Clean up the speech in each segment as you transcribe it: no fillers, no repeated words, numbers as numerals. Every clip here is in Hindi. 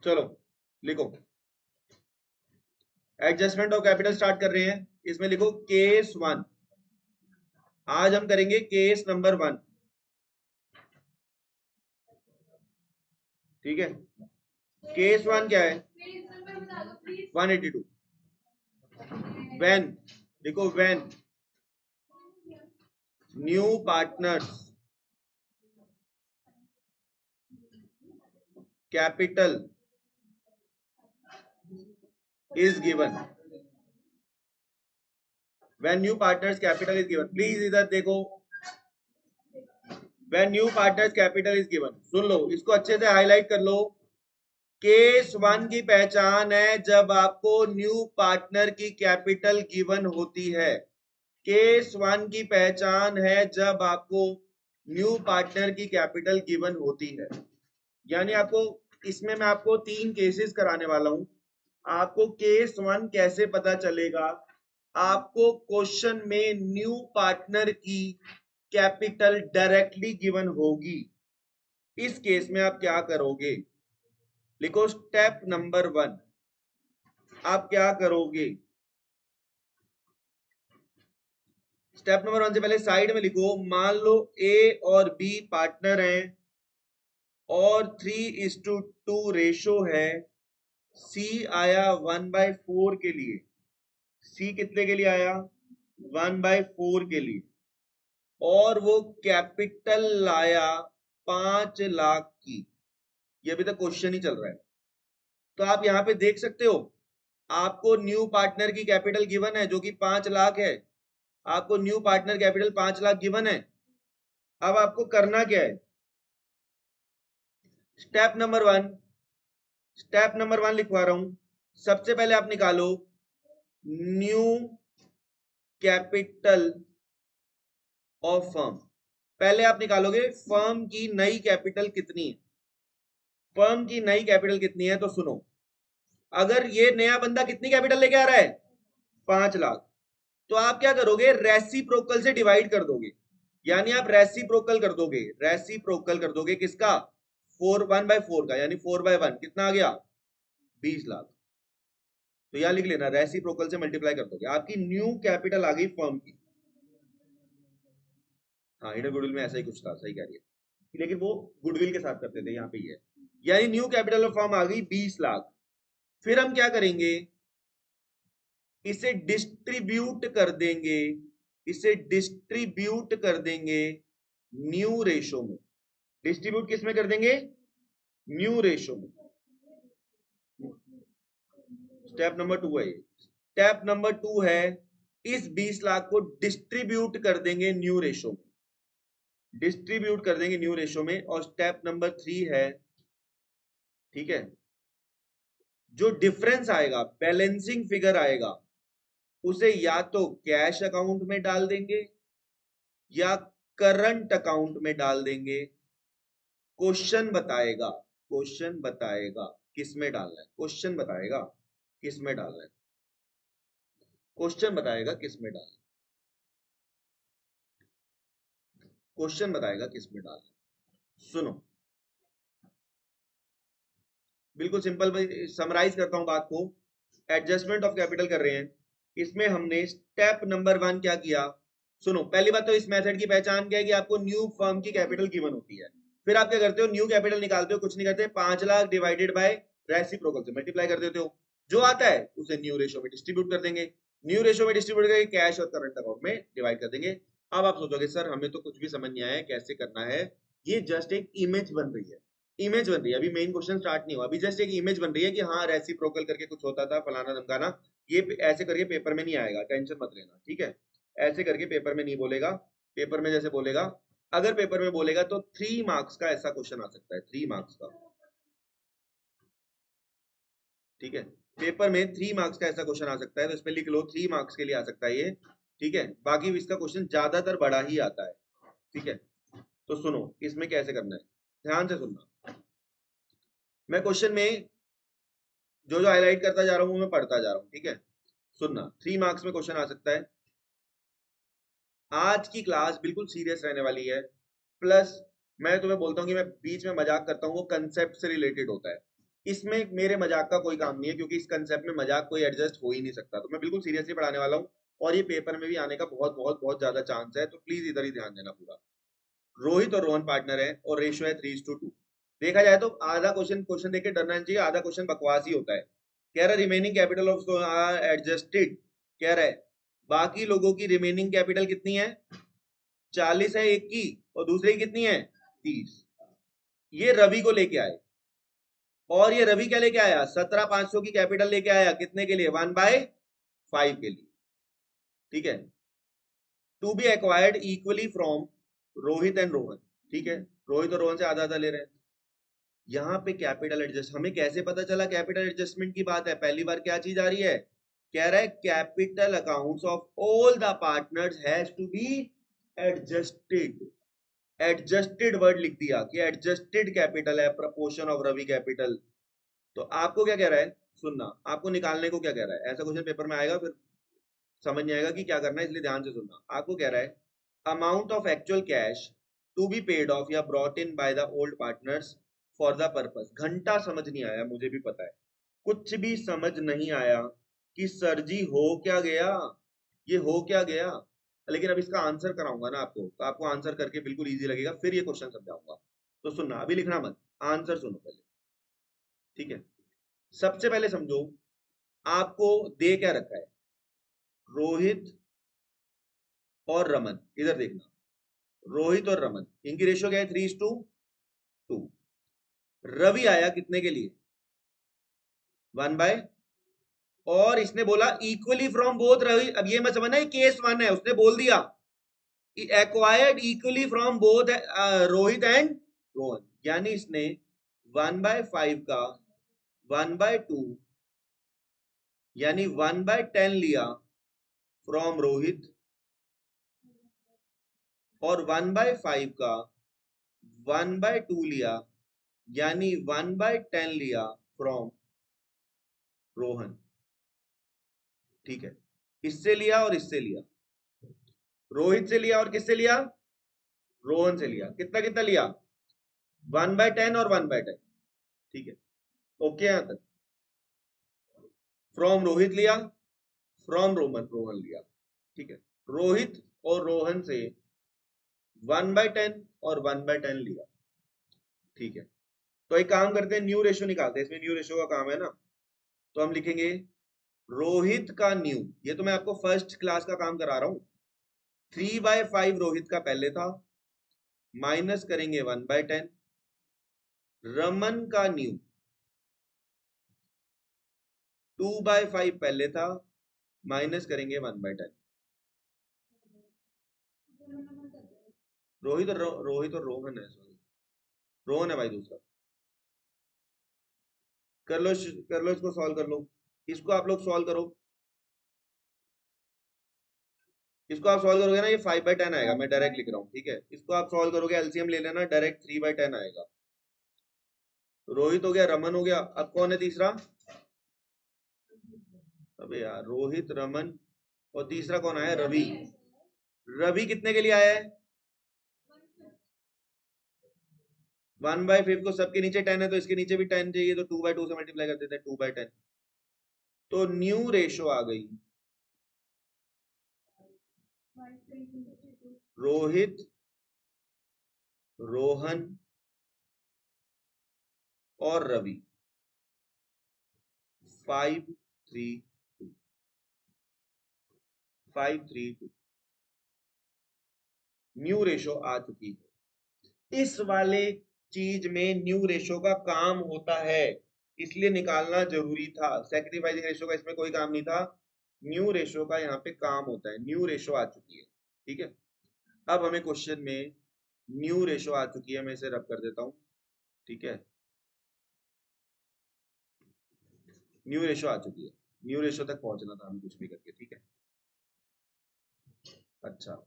चलो लिखो, एडजस्टमेंट ऑफ कैपिटल स्टार्ट कर रहे हैं। इसमें लिखो केस 1। आज हम करेंगे केस नंबर 1। ठीक है, केस 1 क्या है? 182। व्हेन, देखो when new partners capital is given, when new partners capital is given, please इधर देखो, when new partners capital is given, सुन लो इसको अच्छे से हाईलाइट कर लो। केस 1 की पहचान है जब आपको न्यू पार्टनर की कैपिटल गिवन होती है। केस 1 की पहचान है जब आपको न्यू पार्टनर की कैपिटल गिवन होती है। यानी आपको इसमें मैं आपको 3 केसेस कराने वाला हूं। आपको केस 1 कैसे पता चलेगा? आपको क्वेश्चन में न्यू पार्टनर की कैपिटल डायरेक्टली गिवन होगी। इस केस में आप क्या करोगे? लिखो स्टेप नंबर 1। आप क्या करोगे? स्टेप नंबर 1 से पहले साइड में लिखो, मान लो ए और बी पार्टनर हैं और 3:2 रेशो है। सी आया 1/4 के लिए। सी कितने के लिए आया? 1/4 के लिए। और वो कैपिटल लाया 5 लाख की। ये अभी तक क्वेश्चन ही चल रहा है। तो आप यहां पे देख सकते हो, आपको न्यू पार्टनर की कैपिटल गिवन है जो कि 5 लाख है। आपको new partner capital 5 lakh given है। अब आपको करना क्या है? स्टेप नंबर 1, स्टेप नंबर 1 लिखवा रहा हूं। सबसे पहले आप निकालो न्यू कैपिटल ऑफ फर्म। पहले आप निकालोगे फर्म की नई कैपिटल कितनी है। फर्म की नई कैपिटल कितनी है? तो सुनो, अगर ये नया बंदा कितनी कैपिटल लेके आ रहा है? 5 लाख। तो आप क्या करोगे? रेसिप्रोकल से डिवाइड कर दोगे। यानी आप रेसिप्रोकल कर दोगे, रेसिप्रोकल कर दोगे किसका? 1/4 का, यानी 4/1 कितना आ गया? 20 लाख। तो यहां लिख लेना, रेसिप्रोकल से मल्टीप्लाई कर दोगे, आपकी न्यू कैपिटल आ गई फर्म की। हाँ, इंटर गुडविल में ऐसा ही कुछ था, सही कह रही है, लेकिन वो गुडविल के साथ करते थे, यहाँ पे ही है। यानी न्यू कैपिटल ऑफ फर्म आ गई 20 लाख। फिर हम क्या करेंगे? इसे डिस्ट्रीब्यूट कर देंगे, इसे डिस्ट्रीब्यूट कर देंगे न्यू रेशो में। डिस्ट्रीब्यूट किस में कर देंगे? न्यू रेशो में। स्टेप नंबर 2 है ये। स्टेप नंबर 2 है, इस 20 लाख को डिस्ट्रीब्यूट कर देंगे न्यू रेशो में, डिस्ट्रीब्यूट कर देंगे न्यू रेशो में। और स्टेप नंबर 3 है, ठीक है, जो डिफरेंस आएगा, बैलेंसिंग फिगर आएगा, उसे या तो कैश अकाउंट में डाल देंगे या करंट अकाउंट में डाल देंगे। क्वेश्चन बताएगा, क्वेश्चन बताएगा किस में डालना है, क्वेश्चन बताएगा किस में डालना है, क्वेश्चन बताएगा किस में डालना है, क्वेश्चन बताएगा किस में डालना है। सुनो, बिल्कुल सिंपल, समराइज करता हूं बात को। एडजस्टमेंट ऑफ कैपिटल कर रहे हैं, इसमें हमने स्टेप नंबर 1 क्या किया? सुनो, पहली बात तो इस मेथड की पहचान क्या है कि आपको न्यू फर्म की कैपिटल गिवन होती है। फिर आप क्या करते हो? न्यू कैपिटल निकालते हो, कुछ नहीं करते, 5 लाख डिवाइडेड बाय रेसिप्रोकल से मल्टीप्लाई कर देते हो। जो आता है उसे न्यू रेशो में डिस्ट्रीब्यूट कर देंगे। न्यू रेशो में डिस्ट्रीब्यूट करके कैश और करंट अकाउंट में डिवाइड कर देंगे। अब आप सोचोगे सर हमें तो कुछ भी समझ नहीं आया कैसे करना है। ये जस्ट एक इमेज बन रही है, इमेज बन रही है, अभी मेन क्वेश्चन स्टार्ट नहीं हुआ, अभी जस्ट एक इमेज बन रही है कि हाँ रेसिप्रोकल करके कुछ होता था, फलाना धमकाना। ये ऐसे करके पेपर में नहीं आएगा, टेंशन मत लेना, ठीक है। ऐसे करके पेपर में नहीं बोलेगा। पेपर में जैसे बोलेगा, अगर पेपर में बोलेगा तो 3 मार्क्स का ऐसा क्वेश्चन आ सकता है, 3 मार्क्स का, ठीक है। पेपर में 3 मार्क्स का ऐसा क्वेश्चन आ सकता है, तो इसमें लिख लो 3 मार्क्स के लिए आ सकता है ये, ठीक है। बाकी इसका क्वेश्चन ज्यादातर बड़ा ही आता है, ठीक है। तो सुनो इसमें कैसे करना है, ध्यान से सुनना। मैं क्वेश्चन में जो जो हाईलाइट करता जा रहा हूं मैं पढ़ता जा रहा हूं, ठीक है। सुनना, 3 मार्क्स में क्वेश्चन आ सकता है। आज की क्लास बिल्कुल सीरियस रहने वाली है, प्लस मैं तुम्हें बोलता हूं कि मैं बीच में मजाक करता हूं, वो कंसेप्ट से रिलेटेड होता है। इसमें मेरे मजाक का कोई काम नहीं है, क्योंकि इस कंसेप्ट में मजाक कोई एडजस्ट हो ही नहीं सकता। तो मैं बिल्कुल सीरियसली पढ़ाने वाला हूँ, और ये पेपर में भी आने का बहुत बहुत बहुत ज्यादा चांस है, तो प्लीज इधर ही ध्यान देना पूरा। रोहित और रोहन पार्टनर है और रेशियो है 3:2। देखा जाए तो आधा क्वेश्चन क्वेश्चन देख के डरना नहीं चाहिए, आधा क्वेश्चन बकवास ही होता है। कह रहा है रिमेनिंग कैपिटल ऑफ एडजस्टेड, कह रहा है बाकी लोगों की रिमेनिंग कैपिटल कितनी है, 40 है एक की, और दूसरे की कितनी है, 30। ये रवि को लेके आए, और ये रवि क्या लेके आया, 17,500 की कैपिटल लेके आया, कितने के लिए, 1/5 के लिए। ठीक है, to be acquired equally from Rohit and Rohan. ठीक है, रोहित और रोहन से आधा आधा ले रहे हैं। यहाँ पे कैपिटल एडजस्ट, हमें कैसे पता चला कैपिटल एडजस्टमेंट की बात है, पहली बार क्या चीज आ रही है, कह रहा है capital accounts of all the partners has to be adjusted. Adjusted word लिख दिया कि एडजस्टेड कैपिटल है प्रपोर्शन ऑफ रवि कैपिटल। तो आपको क्या कह रहा है, सुनना, आपको निकालने को क्या कह रहा है, ऐसा क्वेश्चन पेपर में आएगा, फिर समझ नहीं आएगा कि क्या करना है, इसलिए ध्यान से सुनना। आपको कह रहा है amount of actual cash to be paid off या brought in by the old partners for the purpose. घंटा समझ नहीं आया, मुझे भी पता है, कुछ भी समझ नहीं आया कि सर जी हो क्या गया, ये हो क्या गया। लेकिन अब इसका आंसर कराऊंगा ना आपको, तो आपको आंसर करके बिल्कुल इजी लगेगा, फिर ये क्वेश्चन समझाऊंगा। तो सुनना, अभी लिखना मत, आंसर सुनो पहले। ठीक है, सबसे पहले समझो आपको दे क्या रखा है, रोहित और रमन। इधर देखना, रोहित और रमन, इनकी रेशियो क्या है, 3:2। रवि आया कितने के लिए, 1/, और इसने बोला इक्वली फ्रॉम बोथ रवि। अब ये मत समझना ये केस 1 है, उसने बोल दिया acquired equally from both Rohit and Rohan, यानी इसने 1/5 का 1/2 यानी 1/10 लिया फ्रॉम रोहित, और 1/5 का 1/2 लिया यानी 1/10 लिया फ्रॉम रोहन। ठीक है, इससे लिया और इससे लिया, रोहित से लिया और किससे लिया, रोहन से लिया। कितना कितना लिया, 1/10 और 1/10। ठीक है, ओके, यहां तक। फ्रॉम रोहित लिया, फ्रॉम रोमन रोहन लिया। ठीक है, रोहित और रोहन से 1/10 और 1/10 लिया। ठीक है, तो एक काम करते हैं, न्यू रेशियो निकालते हैं, इसमें न्यू रेशियो का काम है ना। तो हम लिखेंगे रोहित का न्यू, ये तो मैं आपको फर्स्ट क्लास का काम करा रहा हूं। 3/5 रोहित का पहले था, माइनस करेंगे 1/10। रमन का न्यू 2/5 पहले था, माइनस करेंगे 1/10। रोहित और रोहन है, सॉरी, रोहन है भाई दूसरा। कर लो, कर लो, इसको सॉल्व कर लो, इसको आप लोग सॉल्व करो, इसको आप सॉल्व करोगे ना, ये 5/10 आएगा, मैं डायरेक्ट लिख रहा हूँ। ठीक है, इसको आप सॉल्व करोगे, एलसीएम ले लेना, डायरेक्ट 3/10 आएगा। रोहित हो गया, रमन हो गया, अब कौन है तीसरा, अबे यार, रोहित, रमन, और तीसरा कौन आया, रवि। रवि कितने के लिए आया है, 1/5 को सबके नीचे 10 है, तो इसके नीचे भी 10 चाहिए, तो 2/2 से मल्टीप्लाई कर देते हैं, 2/10। तो न्यू रेशो आ गई, रोहित, रोहन और रवि, 5:3:2, 5:3:2 न्यू रेशो आ चुकी है। इस वाले चीज में न्यू रेशो का काम होता है, इसलिए निकालना जरूरी था। सेक्रीफाइसिंग रेशो का इसमें कोई काम नहीं था, न्यू रेशो का यहाँ पे काम होता है। न्यू रेशो आ चुकी है। ठीक है, अब हमें क्वेश्चन में न्यू रेशो आ चुकी है, मैं इसे रब कर देता हूं। ठीक है, न्यू रेशो आ चुकी है, न्यू रेशो तक पहुंचना था हमें कुछ भी करके। ठीक है, अच्छा,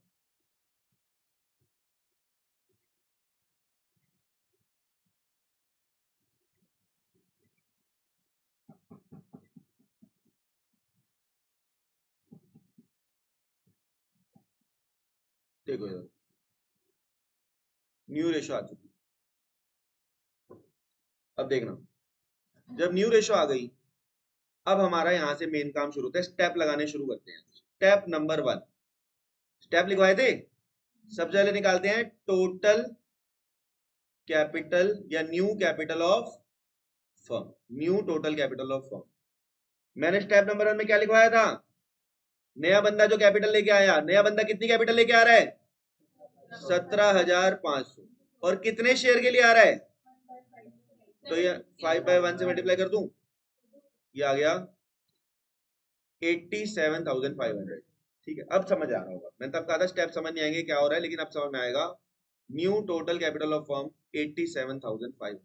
देखो इधर, न्यू रेशो आ चुकी है। अब देखना, जब न्यू रेशो आ गई, अब हमारा यहां से मेन काम शुरू होता है, स्टेप लगाने शुरू करते हैं। स्टेप नंबर 1, स्टेप लिखवाए थे, सबसे पहले निकालते हैं टोटल कैपिटल या new capital of firm, new total capital of firm. मैंने स्टेप नंबर 1 में क्या लिखवाया था, नया बंदा जो कैपिटल लेके आया, नया बंदा कितनी कैपिटल लेके आ रहा है, 17,500, और कितने शेयर के लिए आ रहा है, तो ये 5/1 से मल्टीप्लाई कर दूं, ये आ गया 87,500। ठीक है, अब समझ आ रहा होगा, मैंने तब कहा था स्टेप समझ नहीं आएंगे क्या हो रहा है, लेकिन अब समझ में आएगा। New total capital of firm 87,500,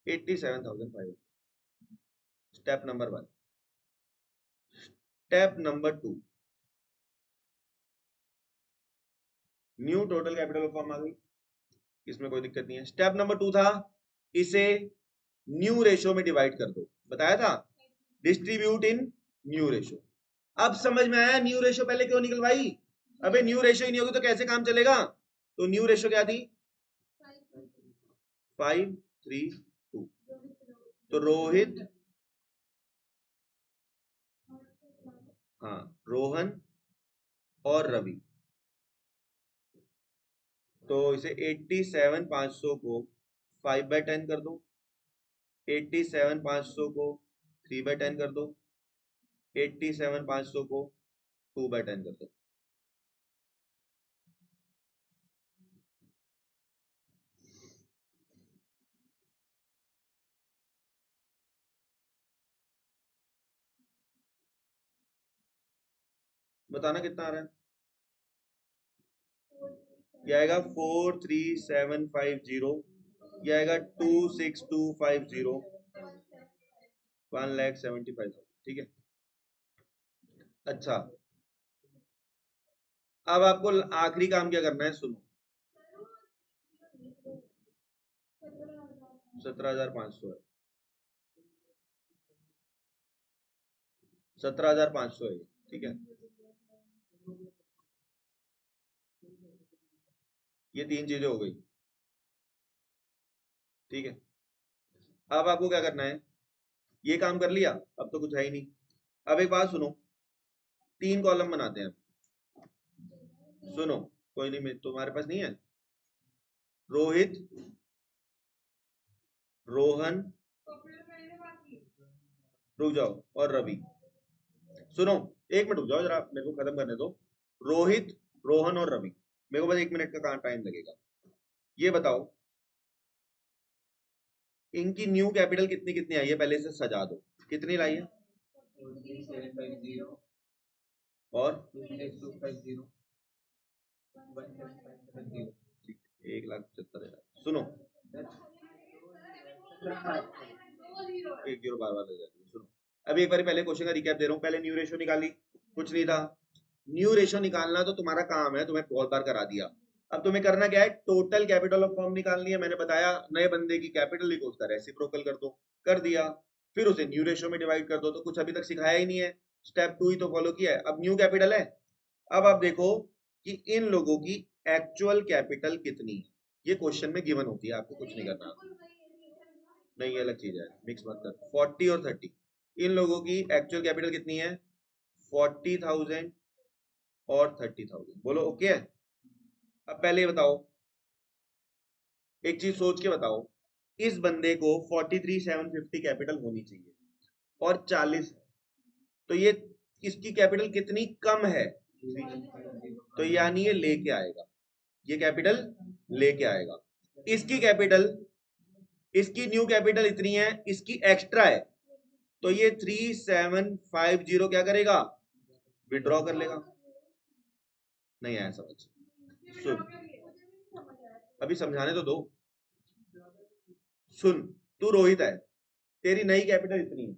87,500। Step number 1। Step number 2, new total capital of firm आ गई, इसमें कोई दिक्कत नहीं है। स्टेप नंबर 2 था, इसे न्यू रेशो में डिवाइड कर दो, बताया था, डिस्ट्रीब्यूट इन न्यू रेशो। अब समझ में आया न्यू रेशो पहले क्यों निकलवाई, अबे न्यू रेशो ही नहीं होगी तो कैसे काम चलेगा। तो न्यू रेशो क्या थी, 5:3:2। तो रोहित, हाँ, रोहन और रवि, तो इसे 87,500 को 5/10 कर दो, 87,500 को 3/10 कर दो, 87,500 को 2/10 कर दो। बताना कितना आ रहा है, ये आएगा 43750, ये आएगा 26250, 1,75,000। ठीक है, अच्छा, अब आपको आखिरी काम क्या करना है, सुनो, 17,500 है, 17,500 है, ठीक है, ये 3 चीजें हो गई। ठीक है, अब आपको क्या करना है, ये काम कर लिया, अब तो कुछ है ही नहीं। अब एक बात सुनो, 3 कॉलम बनाते हैं, सुनो, कोई नहीं, तुम्हारे पास नहीं है, रोहित, रोहन, रुक जाओ, और रवि। सुनो, 1 मिनट रुक जाओ जरा, मेरे को खत्म करने दो। रोहित, रोहन और रवि, मेरे को बस 1 मिनट का टाइम लगेगा। ये बताओ इनकी न्यू कैपिटल कितनी कितनी आई है, पहले से सजा दो, कितनी लाई है, 4750 और 26250 150। 1,75,000। सुनो, 1 0 बार बार लग जाती है, सुनो, अभी एक बार पहले क्वेश्चन का रिकैप दे रहा हूँ। पहले न्यू रेशो निकाली, कुछ नहीं था, न्यू रेशो निकालना तो तुम्हारा काम है, तुम्हें बहुत बार करा दिया। अब तुम्हें करना क्या है, टोटल कैपिटल ऑफ फर्म निकालनी है। मैंने बताया नए बंदे की कैपिटल लिखो, उसका रेसिप्रोकल कर दो, कर दिया, फिर उसे न्यू रेशो में डिवाइड कर दो। तो कुछ अभी तक सिखाया ही नहीं है, स्टेप 2 ही तो फॉलो किया है। अब न्यू कैपिटल है, अब आप देखो कि इन लोगों की एक्चुअल कैपिटल कितनी है, ये क्वेश्चन में गिवन होती है, आपको कुछ नहीं करना। नहीं, ये अलग चीज है, मिक्स मत कर। 40 और 30, इन लोगों की एक्चुअल कैपिटल कितनी है, 40,000 और 30,000। बोलो ओके है। अब पहले बताओ, एक चीज सोच के बताओ, इस बंदे को 43,750 कैपिटल होनी चाहिए और 40 है, तो ये इसकी कैपिटल कितनी कम है, तो यानी ये लेके आएगा, ये कैपिटल लेके आएगा। इसकी कैपिटल, इसकी न्यू कैपिटल इतनी है, इसकी एक्स्ट्रा है, तो ये 3750 क्या करेगा, विड्रॉ कर लेगा। नहीं आया समझ, सुन, अभी समझाने तो दो। सुन, तू रोहित है, तेरी नई कैपिटल इतनी है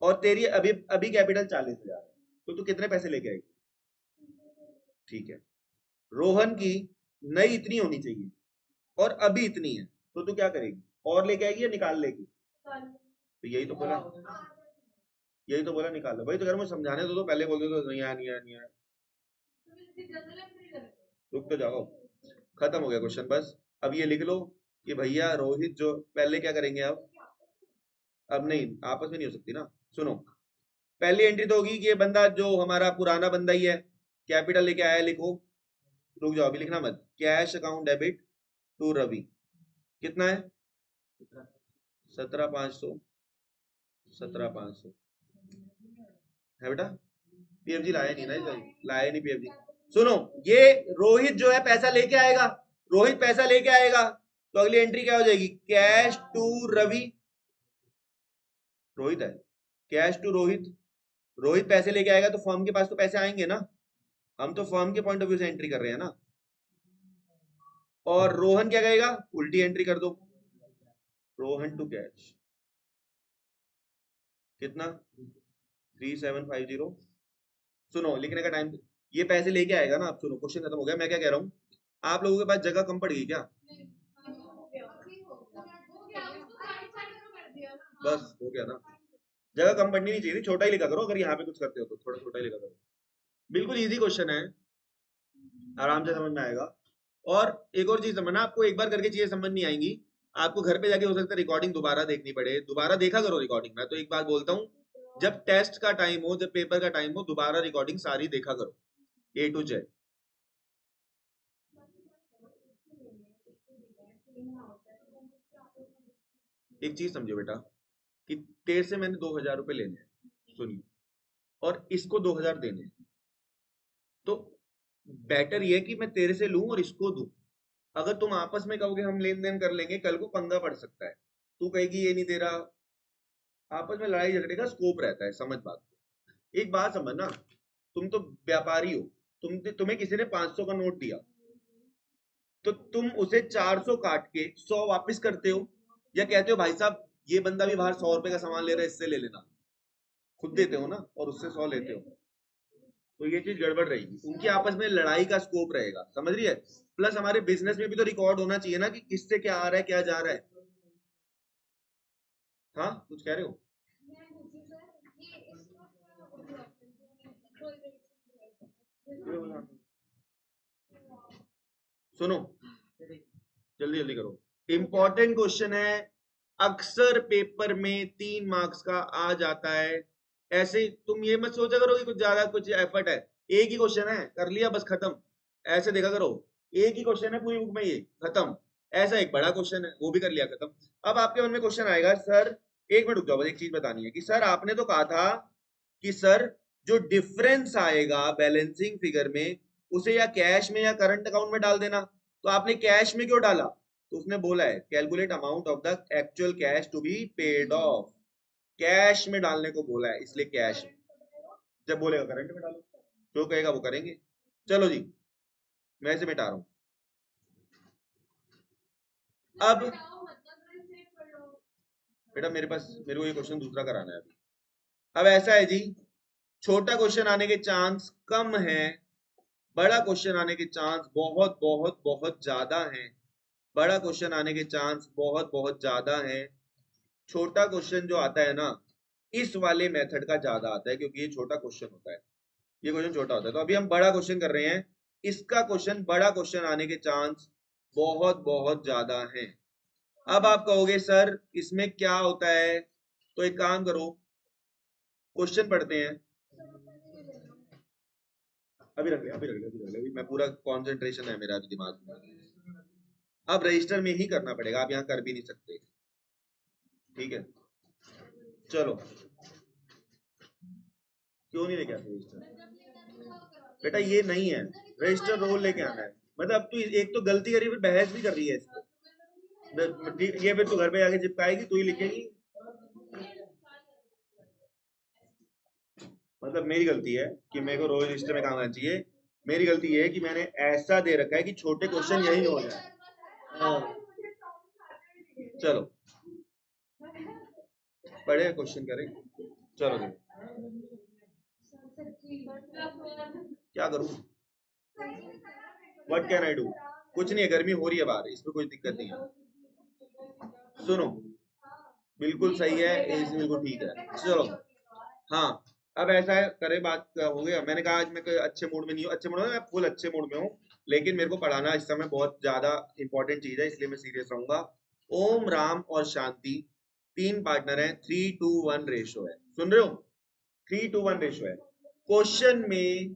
और तेरी अभी अभी कैपिटल 40,000 है, तो तू कितने पैसे लेके आएगी, ठीक है। रोहन की नई इतनी होनी चाहिए और अभी इतनी है, तो तू क्या करेगी, और लेके आएगी या निकाल लेगी, तो यही तो बोला, यही तो बोला निकाल लो। भाई तो अगर मुझे समझाने तो पहले बोल दो तो नहीं आया, नहीं आया, नहीं आया, रुक तो जाओ, खत्म हो गया क्वेश्चन, बस अब ये लिख लो, कि भैया रोहित जो पहले क्या करेंगे अब नहीं, आपस में नहीं हो सकती ना। सुनो, पहली एंट्री तो होगी कि ये बंदा जो हमारा पुराना बंदा ही है, कैपिटल लेके आया, लिखो। रुक जाओ, अभी लिखना मत। Cash account debit to Ravi, कितना है? 17,500, 17,500 है बेटा। पीएफजी लाया नहीं ना, लाया नहीं पीएफजी। सुनो, ये रोहित जो है पैसा लेके आएगा, रोहित पैसा लेके आएगा, तो अगली एंट्री क्या हो जाएगी? कैश टू रवि, रोहित है, कैश टू रोहित। रोहित पैसे लेके आएगा तो फर्म के पास तो पैसे आएंगे ना, हम तो फर्म के पॉइंट ऑफ व्यू से एंट्री कर रहे हैं ना। और रोहन क्या कहेगा? उल्टी एंट्री कर दो, रोहन टू कैश, कितना? 3750। सुनो, लिखने का टाइम, ये पैसे लेके आएगा ना। आप सुनो, क्वेश्चन खत्म हो गया। मैं क्या कह रहा हूँ, आप लोगों के पास जगह कम पड़ गई क्या? बस हो गया ना, जगह कम पड़नी नहीं चाहिए, छोटा ही लिखा करो। अगर यहाँ पे कुछ करते हो तो थोड़ा छोटा ही लिखा करो। बिल्कुल इजी क्वेश्चन है, आराम से समझ में आएगा। और एक और चीज समझना, आपको एक बार करके चीजें समझ नहीं आएंगी, आपको घर पे जाके हो सकता है रिकॉर्डिंग दोबारा देखनी पड़े। दोबारा देखा करो रिकॉर्डिंग। मैं तो एक बात बोलता हूँ, जब टेस्ट का टाइम हो, जब पेपर का टाइम हो, दोबारा रिकॉर्डिंग सारी देखा करो, A to Z। एक चीज समझो बेटा, कि तेरे से मैंने 2,000 रुपए लेने हैं, सुनिए, और इसको 2,000 देने हैं, तो बेटर ये है कि मैं तेरे से लूं और इसको दूं। अगर तुम आपस में कहोगे हम लेन देन कर लेंगे, कल को पंगा पड़ सकता है। तू कहेगी ये नहीं दे रहा, आपस में लड़ाई झगड़े का स्कोप रहता है। समझ बात को। एक बात समझना, तुम तो व्यापारी हो, तुम्हें किसी ने 500 का नोट दिया, तो तुम उसे 400 काट के 100 वापस करते हो, या कहते हो भाई साहब ये बंदा भी बाहर 100 रुपए का सामान ले रहा है, इससे ले लेना? खुद देते हो ना, और उससे 100 लेते हो, तो ये चीज गड़बड़ रहेगी। उनकी आपस में लड़ाई का स्कोप रहेगा, समझ रही है? प्लस हमारे बिजनेस में भी तो रिकॉर्ड होना चाहिए ना, कि किससे क्या आ रहा है, क्या जा रहा है। हाँ, कुछ कह रहे हो? सुनो, जल्दी जल्दी करो, इंपॉर्टेंट क्वेश्चन है, अक्सर पेपर में 3 मार्क्स का आ जाता है। ऐसे तुम ये मत सोचा करो कि कुछ ज्यादा कुछ एफर्ट है, एक ही क्वेश्चन है, कर लिया बस खत्म। ऐसे देखा करो, एक ही क्वेश्चन है पूरी बुक में, ये खत्म। ऐसा एक बड़ा क्वेश्चन है, वो भी कर लिया खत्म। अब आपके मन में क्वेश्चन आएगा, सर एक मिनट रुक जाओ, बस एक चीज बतानी है कि सर आपने तो कहा था कि सर जो डिफरेंस आएगा बैलेंसिंग फिगर में, उसे या कैश में या करंट अकाउंट में डाल देना। तो आपने कैश में क्यों डाला? तो उसने बोला है calculate amount of the actual cash to be paid off, cash में डालने को बोला है, इसलिए कैश। जब बोलेगा करंट में डालो, जो कहेगा वो करेंगे। चलो जी, मैं इसे मिटा रहा हूं। अब बेटा मेरे को ये क्वेश्चन दूसरा कराना है अभी। अब ऐसा है जी, छोटा क्वेश्चन आने के चांस कम है, बड़ा क्वेश्चन आने के चांस बहुत बहुत बहुत ज्यादा है। बड़ा क्वेश्चन आने के चांस बहुत बहुत ज्यादा है। छोटा क्वेश्चन जो आता है ना, इस वाले मेथड का ज्यादा आता है, क्योंकि ये छोटा क्वेश्चन होता है, ये क्वेश्चन छोटा होता है। तो अभी हम बड़ा क्वेश्चन कर रहे हैं, इसका क्वेश्चन बड़ा क्वेश्चन आने के चांस बहुत बहुत ज्यादा है। अब आप कहोगे सर इसमें क्या होता है, तो एक काम करो, क्वेश्चन पढ़ते हैं। अभी रख ले, अभी रख ले, अभी रख ले, अभी मैं पूरा कंसंट्रेशन है मेरा दिमाग में। अब रजिस्टर में ही करना पड़ेगा, आप यहाँ कर भी नहीं सकते, ठीक है? चलो, क्यों नहीं लेके आते रजिस्टर? बेटा ये नहीं है, रजिस्टर रोल लेके आना है। मतलब अब तू एक तो गलती करी, फिर बहस भी कर रही है इसको। ये फिर तू घर पे जाके चिपकाएगी, तू ही लिखेगी। मतलब मेरी गलती है कि मेरे को रोज रजिस्टर में काम आना चाहिए। मेरी गलती ये है कि मैंने ऐसा दे रखा है कि छोटे क्वेश्चन यही हो जाए। हाँ, चलो बड़े क्वेश्चन करें। चलो देखो, क्या करूं, व्हाट कैन आई डू? कुछ नहीं है, गर्मी हो रही है बाहर, इसमें कोई दिक्कत नहीं है। सुनो, बिल्कुल सही है, एसी बिल्कुल ठीक है। चलो, हाँ, अब ऐसा है, करे बात हो गया। मैंने कहा आज मैं कोई अच्छे मूड में नहीं हूँ, अच्छे मूड में, मैं फुल अच्छे मूड में हूँ। लेकिन मेरे को पढ़ाना इस समय बहुत ज्यादा इंपॉर्टेंट चीज है, इसलिए मैं सीरियस रहूंगा। ओम, राम और शांति 3 पार्टनर हैं, 3:1 रेशो है। सुन रहे हो? 3:1 रेशो है। क्वेश्चन में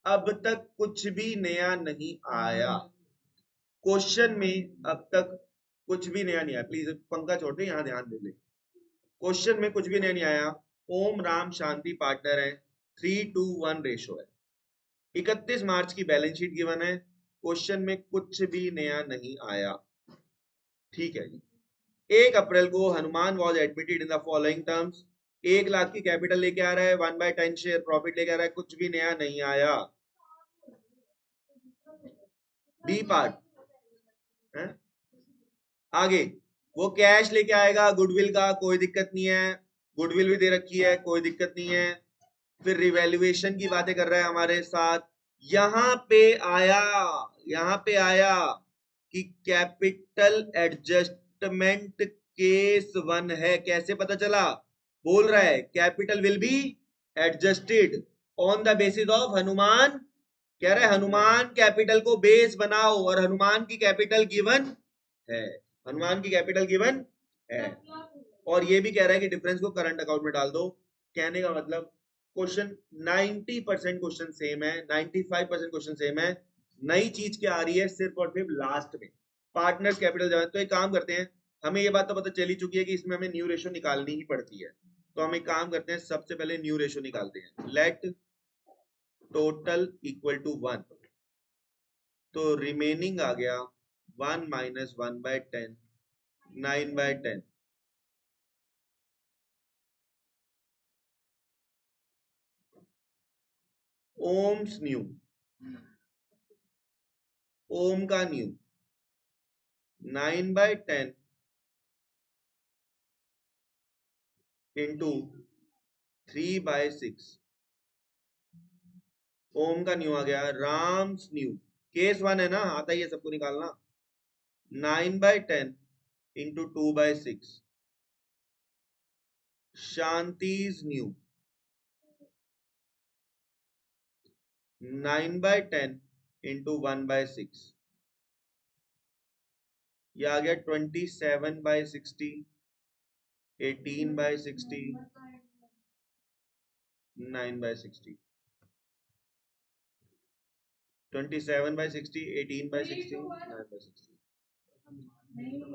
अब तक कुछ भी नया नहीं आया। क्वेश्चन में अब तक कुछ भी नया नहीं आया। प्लीज पंखा छोड़ दे, यहाँ ध्यान दे ले। क्वेश्चन में कुछ भी नया नहीं आया। ओम, राम, शांति पार्टनर है, 3:1 रेशो है। 31 मार्च की बैलेंस शीट गिवन है। क्वेश्चन में कुछ भी नया नहीं आया। ठीक है जी। 1 अप्रैल को Hanuman was admitted in the following terms. 1 lakh की कैपिटल लेके आ रहा है, 1/10 शेयर प्रॉफिट लेके आ रहा है, कुछ भी नया नहीं आया। बी पार्ट है। आगे वो कैश लेके आएगा गुडविल का, कोई दिक्कत नहीं है, गुडविल भी दे रखी है, कोई दिक्कत नहीं है। फिर रिवैल्यूएशन की बातें कर रहा है हमारे साथ। यहां पे आया कि कैपिटल एडजस्टमेंट केस 1 है। कैसे पता चला? बोल रहा है capital will be adjusted on the basis of Hanuman. कह रहा है हनुमान कैपिटल को बेस बनाओ, और हनुमान की कैपिटल गिवन है। हनुमान की कैपिटल गिवन है। और ये भी कह रहा है कि डिफरेंस को करंट अकाउंट में डाल दो। कहने का मतलब क्वेश्चन 90% क्वेश्चन सेम है, 95% क्वेश्चन सेम है। नई चीज क्या आ रही है सिर्फ और सिर्फ लास्ट में, पार्टनर्स कैपिटल जमा। तो एक काम करते हैं, हमें ये बात तो पता चल ही चुकी है कि इसमें हमें न्यू रेशो निकालनी ही पड़ती है। तो हम एक काम करते हैं, सबसे पहले न्यू रेशो निकालते हैं। Let total equal to 1। तो रिमेनिंग आ गया 1 माइनस 1/10, 9/10। ओम्स न्यू, ओम का न्यू 9/10 इंटू 3/6। ओम का न्यू आ गया। राम्स न्यू केस 1 है ना, आता ही है सबको निकालना। 9/10 इंटू 2/6। शांतिज new 9/10 into 1/6। ये आ गया 27/60, 18/60, 9/60। 27/60, 18/60, 9/60।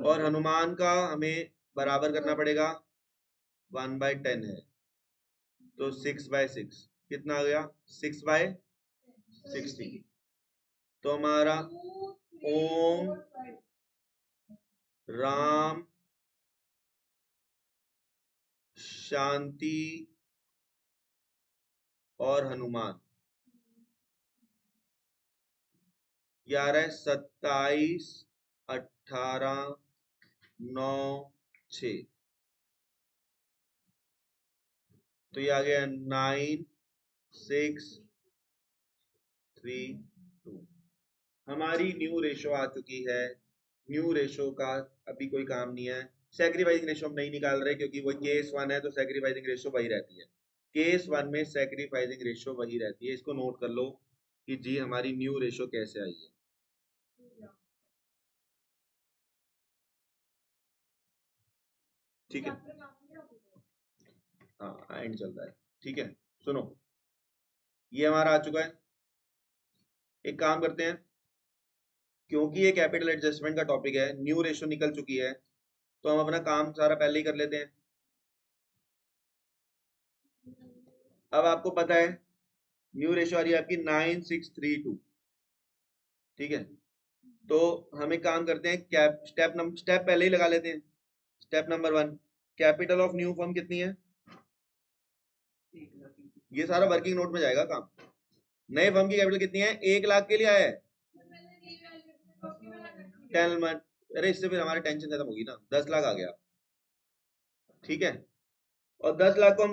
और हनुमान का हमें बराबर करना पड़ेगा, 1/10 है, तो 6/6 कितना आ गया? 6/60। तो हमारा ओम, राम, शांति और हनुमान 11, 27, 18, 9, 6। तो ये आ गया 9, 6, 3, 2। हमारी न्यू रेशो आ चुकी है। न्यू रेशो का अभी कोई काम नहीं है। सैक्रिफाइसिंग रेशो हम नहीं निकाल रहे क्योंकि वो केस 1 है, तो सैक्रिफाइसिंग रेशो वही रहती है। केस 1 में सैक्रिफाइसिंग रेशो वही रहती है। इसको नोट कर लो कि जी हमारी न्यू रेशो कैसे आई है। ठीक है, हाँ एंड चल रहा है। ठीक है, सुनो, ये हमारा आ चुका है। एक काम करते हैं, क्योंकि ये कैपिटल एडजस्टमेंट का टॉपिक है, न्यू रेशो निकल चुकी है, तो हम अपना काम सारा पहले ही कर लेते हैं। अब आपको पता है न्यू रेशो आ रही है आपकी 9632। ठीक है, तो हम एक काम करते हैं, स्टेप पहले ही लगा लेते हैं। Step number 1, capital of new firm कितनी है? ये सारा वर्किंग नोट में जाएगा काम। नए फर्म की कैपिटल कितनी है? 1 लाख के लिए आया है 10 मंथ। अरे इससे फिर हमारी टेंशन खत्म होगी ना, 10 लाख आ गया। ठीक है, और 10 लाख को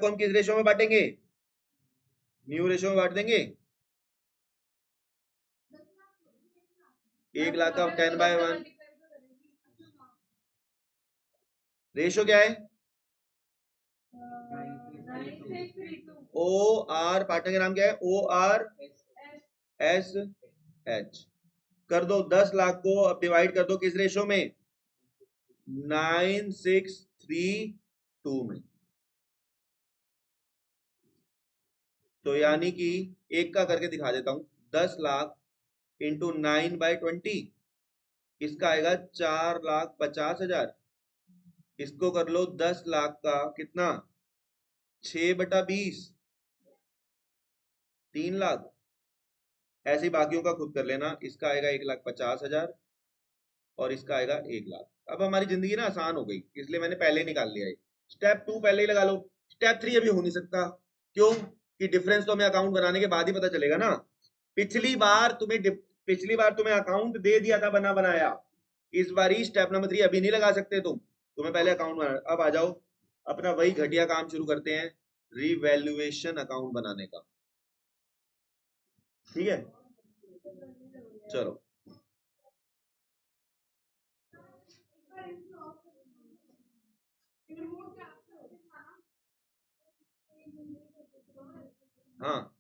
हम किस रेशो में बांटेंगे? न्यू रेशो में बांट देंगे। 1 लाख का 10/1 रेशो क्या है? ओ आर, पार्टनर का नाम क्या है? ORS एच कर दो। 10 लाख को अब डिवाइड कर दो किस रेशो में, 9632 में। तो यानी कि एक का करके दिखा देता हूं, 10 लाख इंटू 9/20, इसका आएगा 4,50,000। इसको कर लो 10 लाख का कितना, 6/20, 3 लाख। ऐसे ही बाकियों का खुद कर लेना, इसका आएगा 1,50,000 और इसका आएगा 1 लाख। अब हमारी जिंदगी ना आसान हो गई, इसलिए मैंने पहले निकाल लिया है। स्टेप 2 पहले ही लगा लो, स्टेप 3 अभी हो नहीं सकता। क्यों कि डिफरेंस तो हमें अकाउंट बनाने के बाद ही पता चलेगा ना। पिछली बार तुम्हें अकाउंट दे दिया था बना बनाया, इस बार ही स्टेप नंबर 3 अभी नहीं लगा सकते तुम्हें पहले अकाउंट बनाना। अब आ जाओ अपना वही घटिया काम शुरू करते हैं, रिवैल्यूएशन अकाउंट बनाने का। ठीक है चलो। हाँ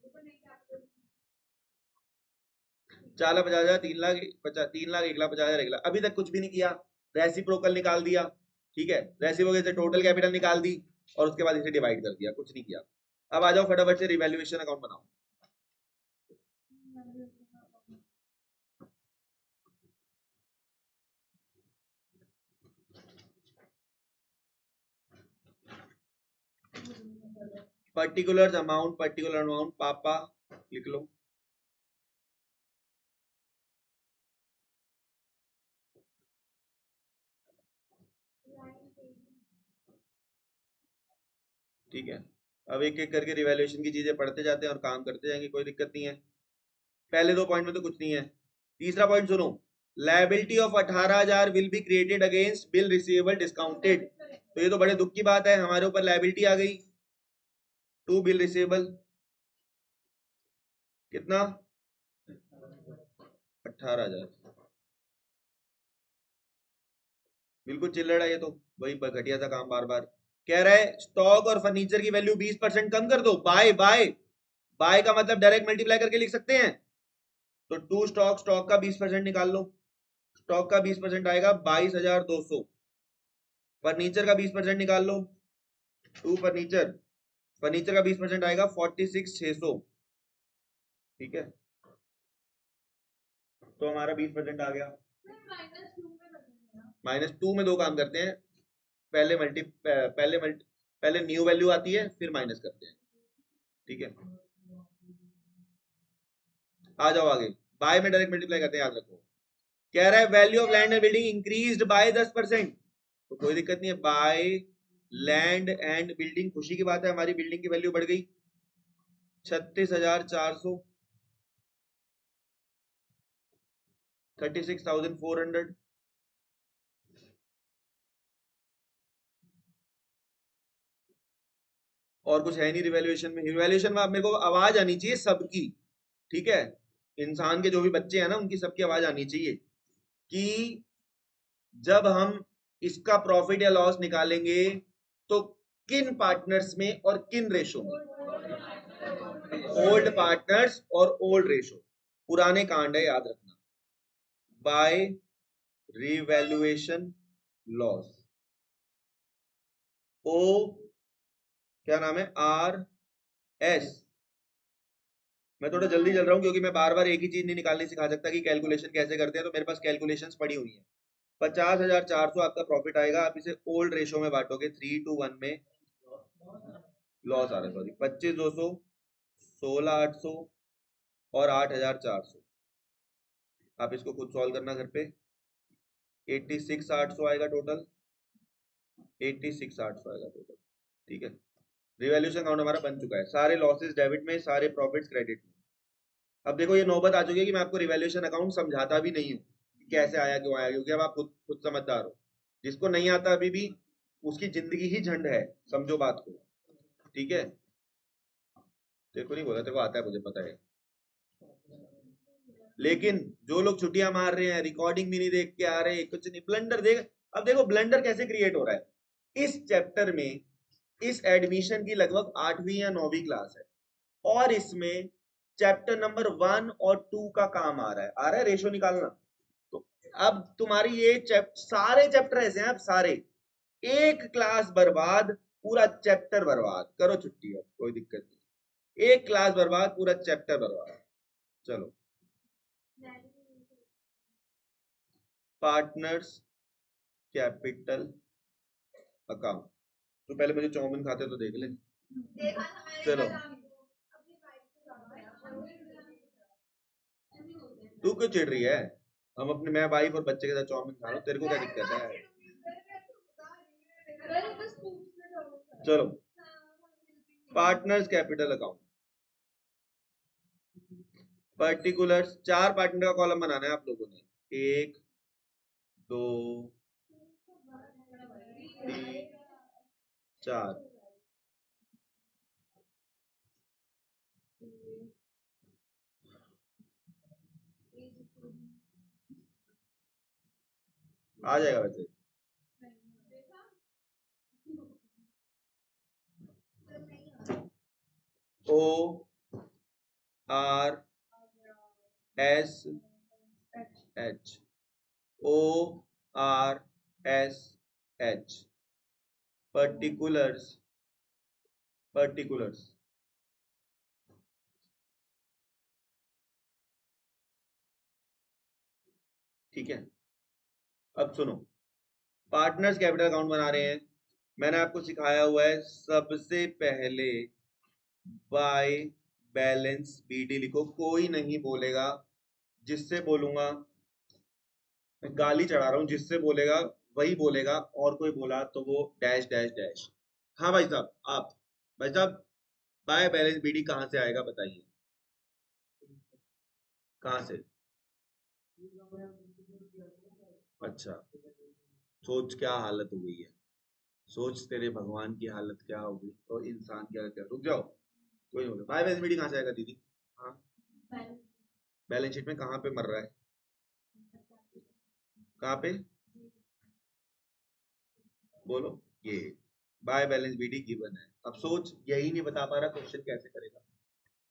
4,50,000, 3,50,000, 1,50,000, 1 लाख। अभी तक कुछ भी नहीं किया, रेसिप्रोकल निकाल दिया। ठीक है, रेसिप्रोकल से टोटल कैपिटल निकाल दी और उसके बाद इसे डिवाइड कर दिया, कुछ नहीं किया। अब आ जाओ फटाफट से रिवैल्यूएशन अकाउंट बनाओ। पर्टिकुलर अमाउंट पापा लिख लो। ठीक है, अब एक एक करके रिवैल्यूएशन की चीजें पढ़ते जाते हैं और काम करते जाएंगे, कोई दिक्कत नहीं है। पहले 2 पॉइंट में तो कुछ नहीं है। तीसरा पॉइंट सुनो, liability of 18,000 will be created against bill receivable discounted. तो ये तो बड़े दुख की बात है, हमारे ऊपर लायबिलिटी आ गई टू बिल रिसीवेबल, कितना 18,000। बिल्कुल चिल्लड़ है ये तो, वही घटिया सा काम बार बार। कह रहा है स्टॉक और फर्नीचर की वैल्यू 20% कम कर दो। बाय बाय, बाय का मतलब डायरेक्ट मल्टीप्लाई करके लिख सकते हैं। तो टू स्टॉक का 20% निकाल लो, स्टॉक का 20% आएगा 22,200। फर्नीचर का 20% निकाल लो, टू फर्नीचर का 20% आएगा 46,600। ठीक है, तो हमारा 20% आ गया। -2 में 2 काम करते हैं, पहले न्यू वैल्यू आती है फिर माइनस करते हैं। ठीक है, आ जाओ आगे, बाय में डायरेक्ट मल्टीप्लाई करते हैं, याद रखो। कह रहा है value of land and building increased by 10%, तो कोई दिक्कत नहीं है, बाय लैंड एंड बिल्डिंग, खुशी की बात है, हमारी बिल्डिंग की वैल्यू बढ़ गई 36,400, 36,400। और कुछ है नहीं रिवैल्यूएशन में। रिवैल्यूएशन में अब मेरे को आवाज आनी चाहिए सबकी, ठीक है, इंसान के जो भी बच्चे हैं ना उनकी सबकी आवाज आनी चाहिए कि जब हम इसका प्रॉफिट या लॉस निकालेंगे तो किन पार्टनर्स में और किन रेशो में, ओल्ड पार्टनर्स और ओल्ड रेशो, पुराने कांड है याद रखना। बाय रिवैल्यूएशन लॉस, ओ क्या नाम है, आर एस। मैं थोड़ा जल्दी चल रहा हूँ क्योंकि मैं बार बार एक ही चीज नहीं निकालनी सिखा सकता कि कैलकुलेशन कैसे करते हैं, तो मेरे पास कैलकुलेशंस पड़ी हुई हैं। 50,400 आपका प्रॉफिट आएगा, आप इसे ओल्ड रेशो में बांटोगे 3:1 में, लॉस आ रहा है सॉरी, 25,200, 16,800 और 8,400। आप इसको खुद सॉल्व करना घर पे, 86,800 आएगा टोटल, 86,800 आएगा टोटल। ठीक है, रिवैल्यूएशन अकाउंट हमारा बन चुका है, सारे लॉसेस डेबिट में, सारे प्रॉफिट्स क्रेडिट में। अब देखो ये नौबत आ चुकी है कि मैं आपको रिवैल्यूएशन अकाउंट समझाता भी नहीं हूँ कैसे आया क्यों आया, क्योंकि अब आप खुद समझदार हो। जिसको नहीं आता अभी भी उसकी जिंदगी ही झंड है, समझो बात को। ठीक है, तेरे को नहीं बोला, तेरे को आता है मुझे पता है, लेकिन जो लोग छुट्टियां मार रहे हैं, रिकॉर्डिंग भी नहीं देख के आ रहे, कुछ नहीं, ब्लंडर देख। अब देखो ब्लंडर कैसे क्रिएट हो रहा है, इस चैप्टर में इस एडमिशन की लगभग 8वीं या 9वीं क्लास है और इसमें चैप्टर नंबर 1 और 2 का काम आ रहा है रेशो निकालना। तो अब तुम्हारी ये सारे चैप्टर ऐसे हैं, अब सारे एक क्लास बर्बाद, पूरा चैप्टर बर्बाद, करो छुट्टी, अब कोई दिक्कत नहीं, एक क्लास बर्बाद, पूरा चैप्टर बर्बाद। चलो, पार्टनर्स कैपिटल अकाउंट। तो पहले मुझे चाउमीन खाते तो देख ले। चलो, तू क्यों चिढ़ रही है? हम अपने, मैं वाइफ और बच्चे के साथ चाउमीन खा रहा हूँ, तेरे को क्या दिक्कत है? चलो, partners capital account, particulars, 4 partner का कॉलम बनाना है आप लोगों ने, 1 2 3 4। आ जाएगा वैसे। O R S H, O R S H, particulars, particulars, ठीक है। अब सुनो, पार्टनर्स कैपिटल अकाउंट बना रहे हैं, मैंने आपको सिखाया हुआ है सबसे पहले बाय बैलेंस बीडी लिखो, कोई नहीं बोलेगा, जिससे बोलूंगा मैं गाली चढ़ा रहा हूं, जिससे बोलेगा वही बोलेगा, और कोई बोला तो वो डैश डैश डैश। हाँ भाई साहब, आप भाई साहब, बाय बैलेंस बीडी कहाँ से आएगा बताइए, कहाँ से? अच्छा, सोच क्या हालत हो गई है, सोच तेरे भगवान की हालत क्या होगी और इंसान क्या क्या, रुक जाओ, कोई नहीं बोले। बाय बैलेंस बीडी कहाँ से आएगा दीदी? हाँ, बैलेंस शीट में कहाँ पे मर रहा है, कहाँ पे बोलो? ये बाय बैलेंस बीडी गिवन है। अब सोच, यही नहीं बता पा रहा, क्वेश्चन कैसे करेगा?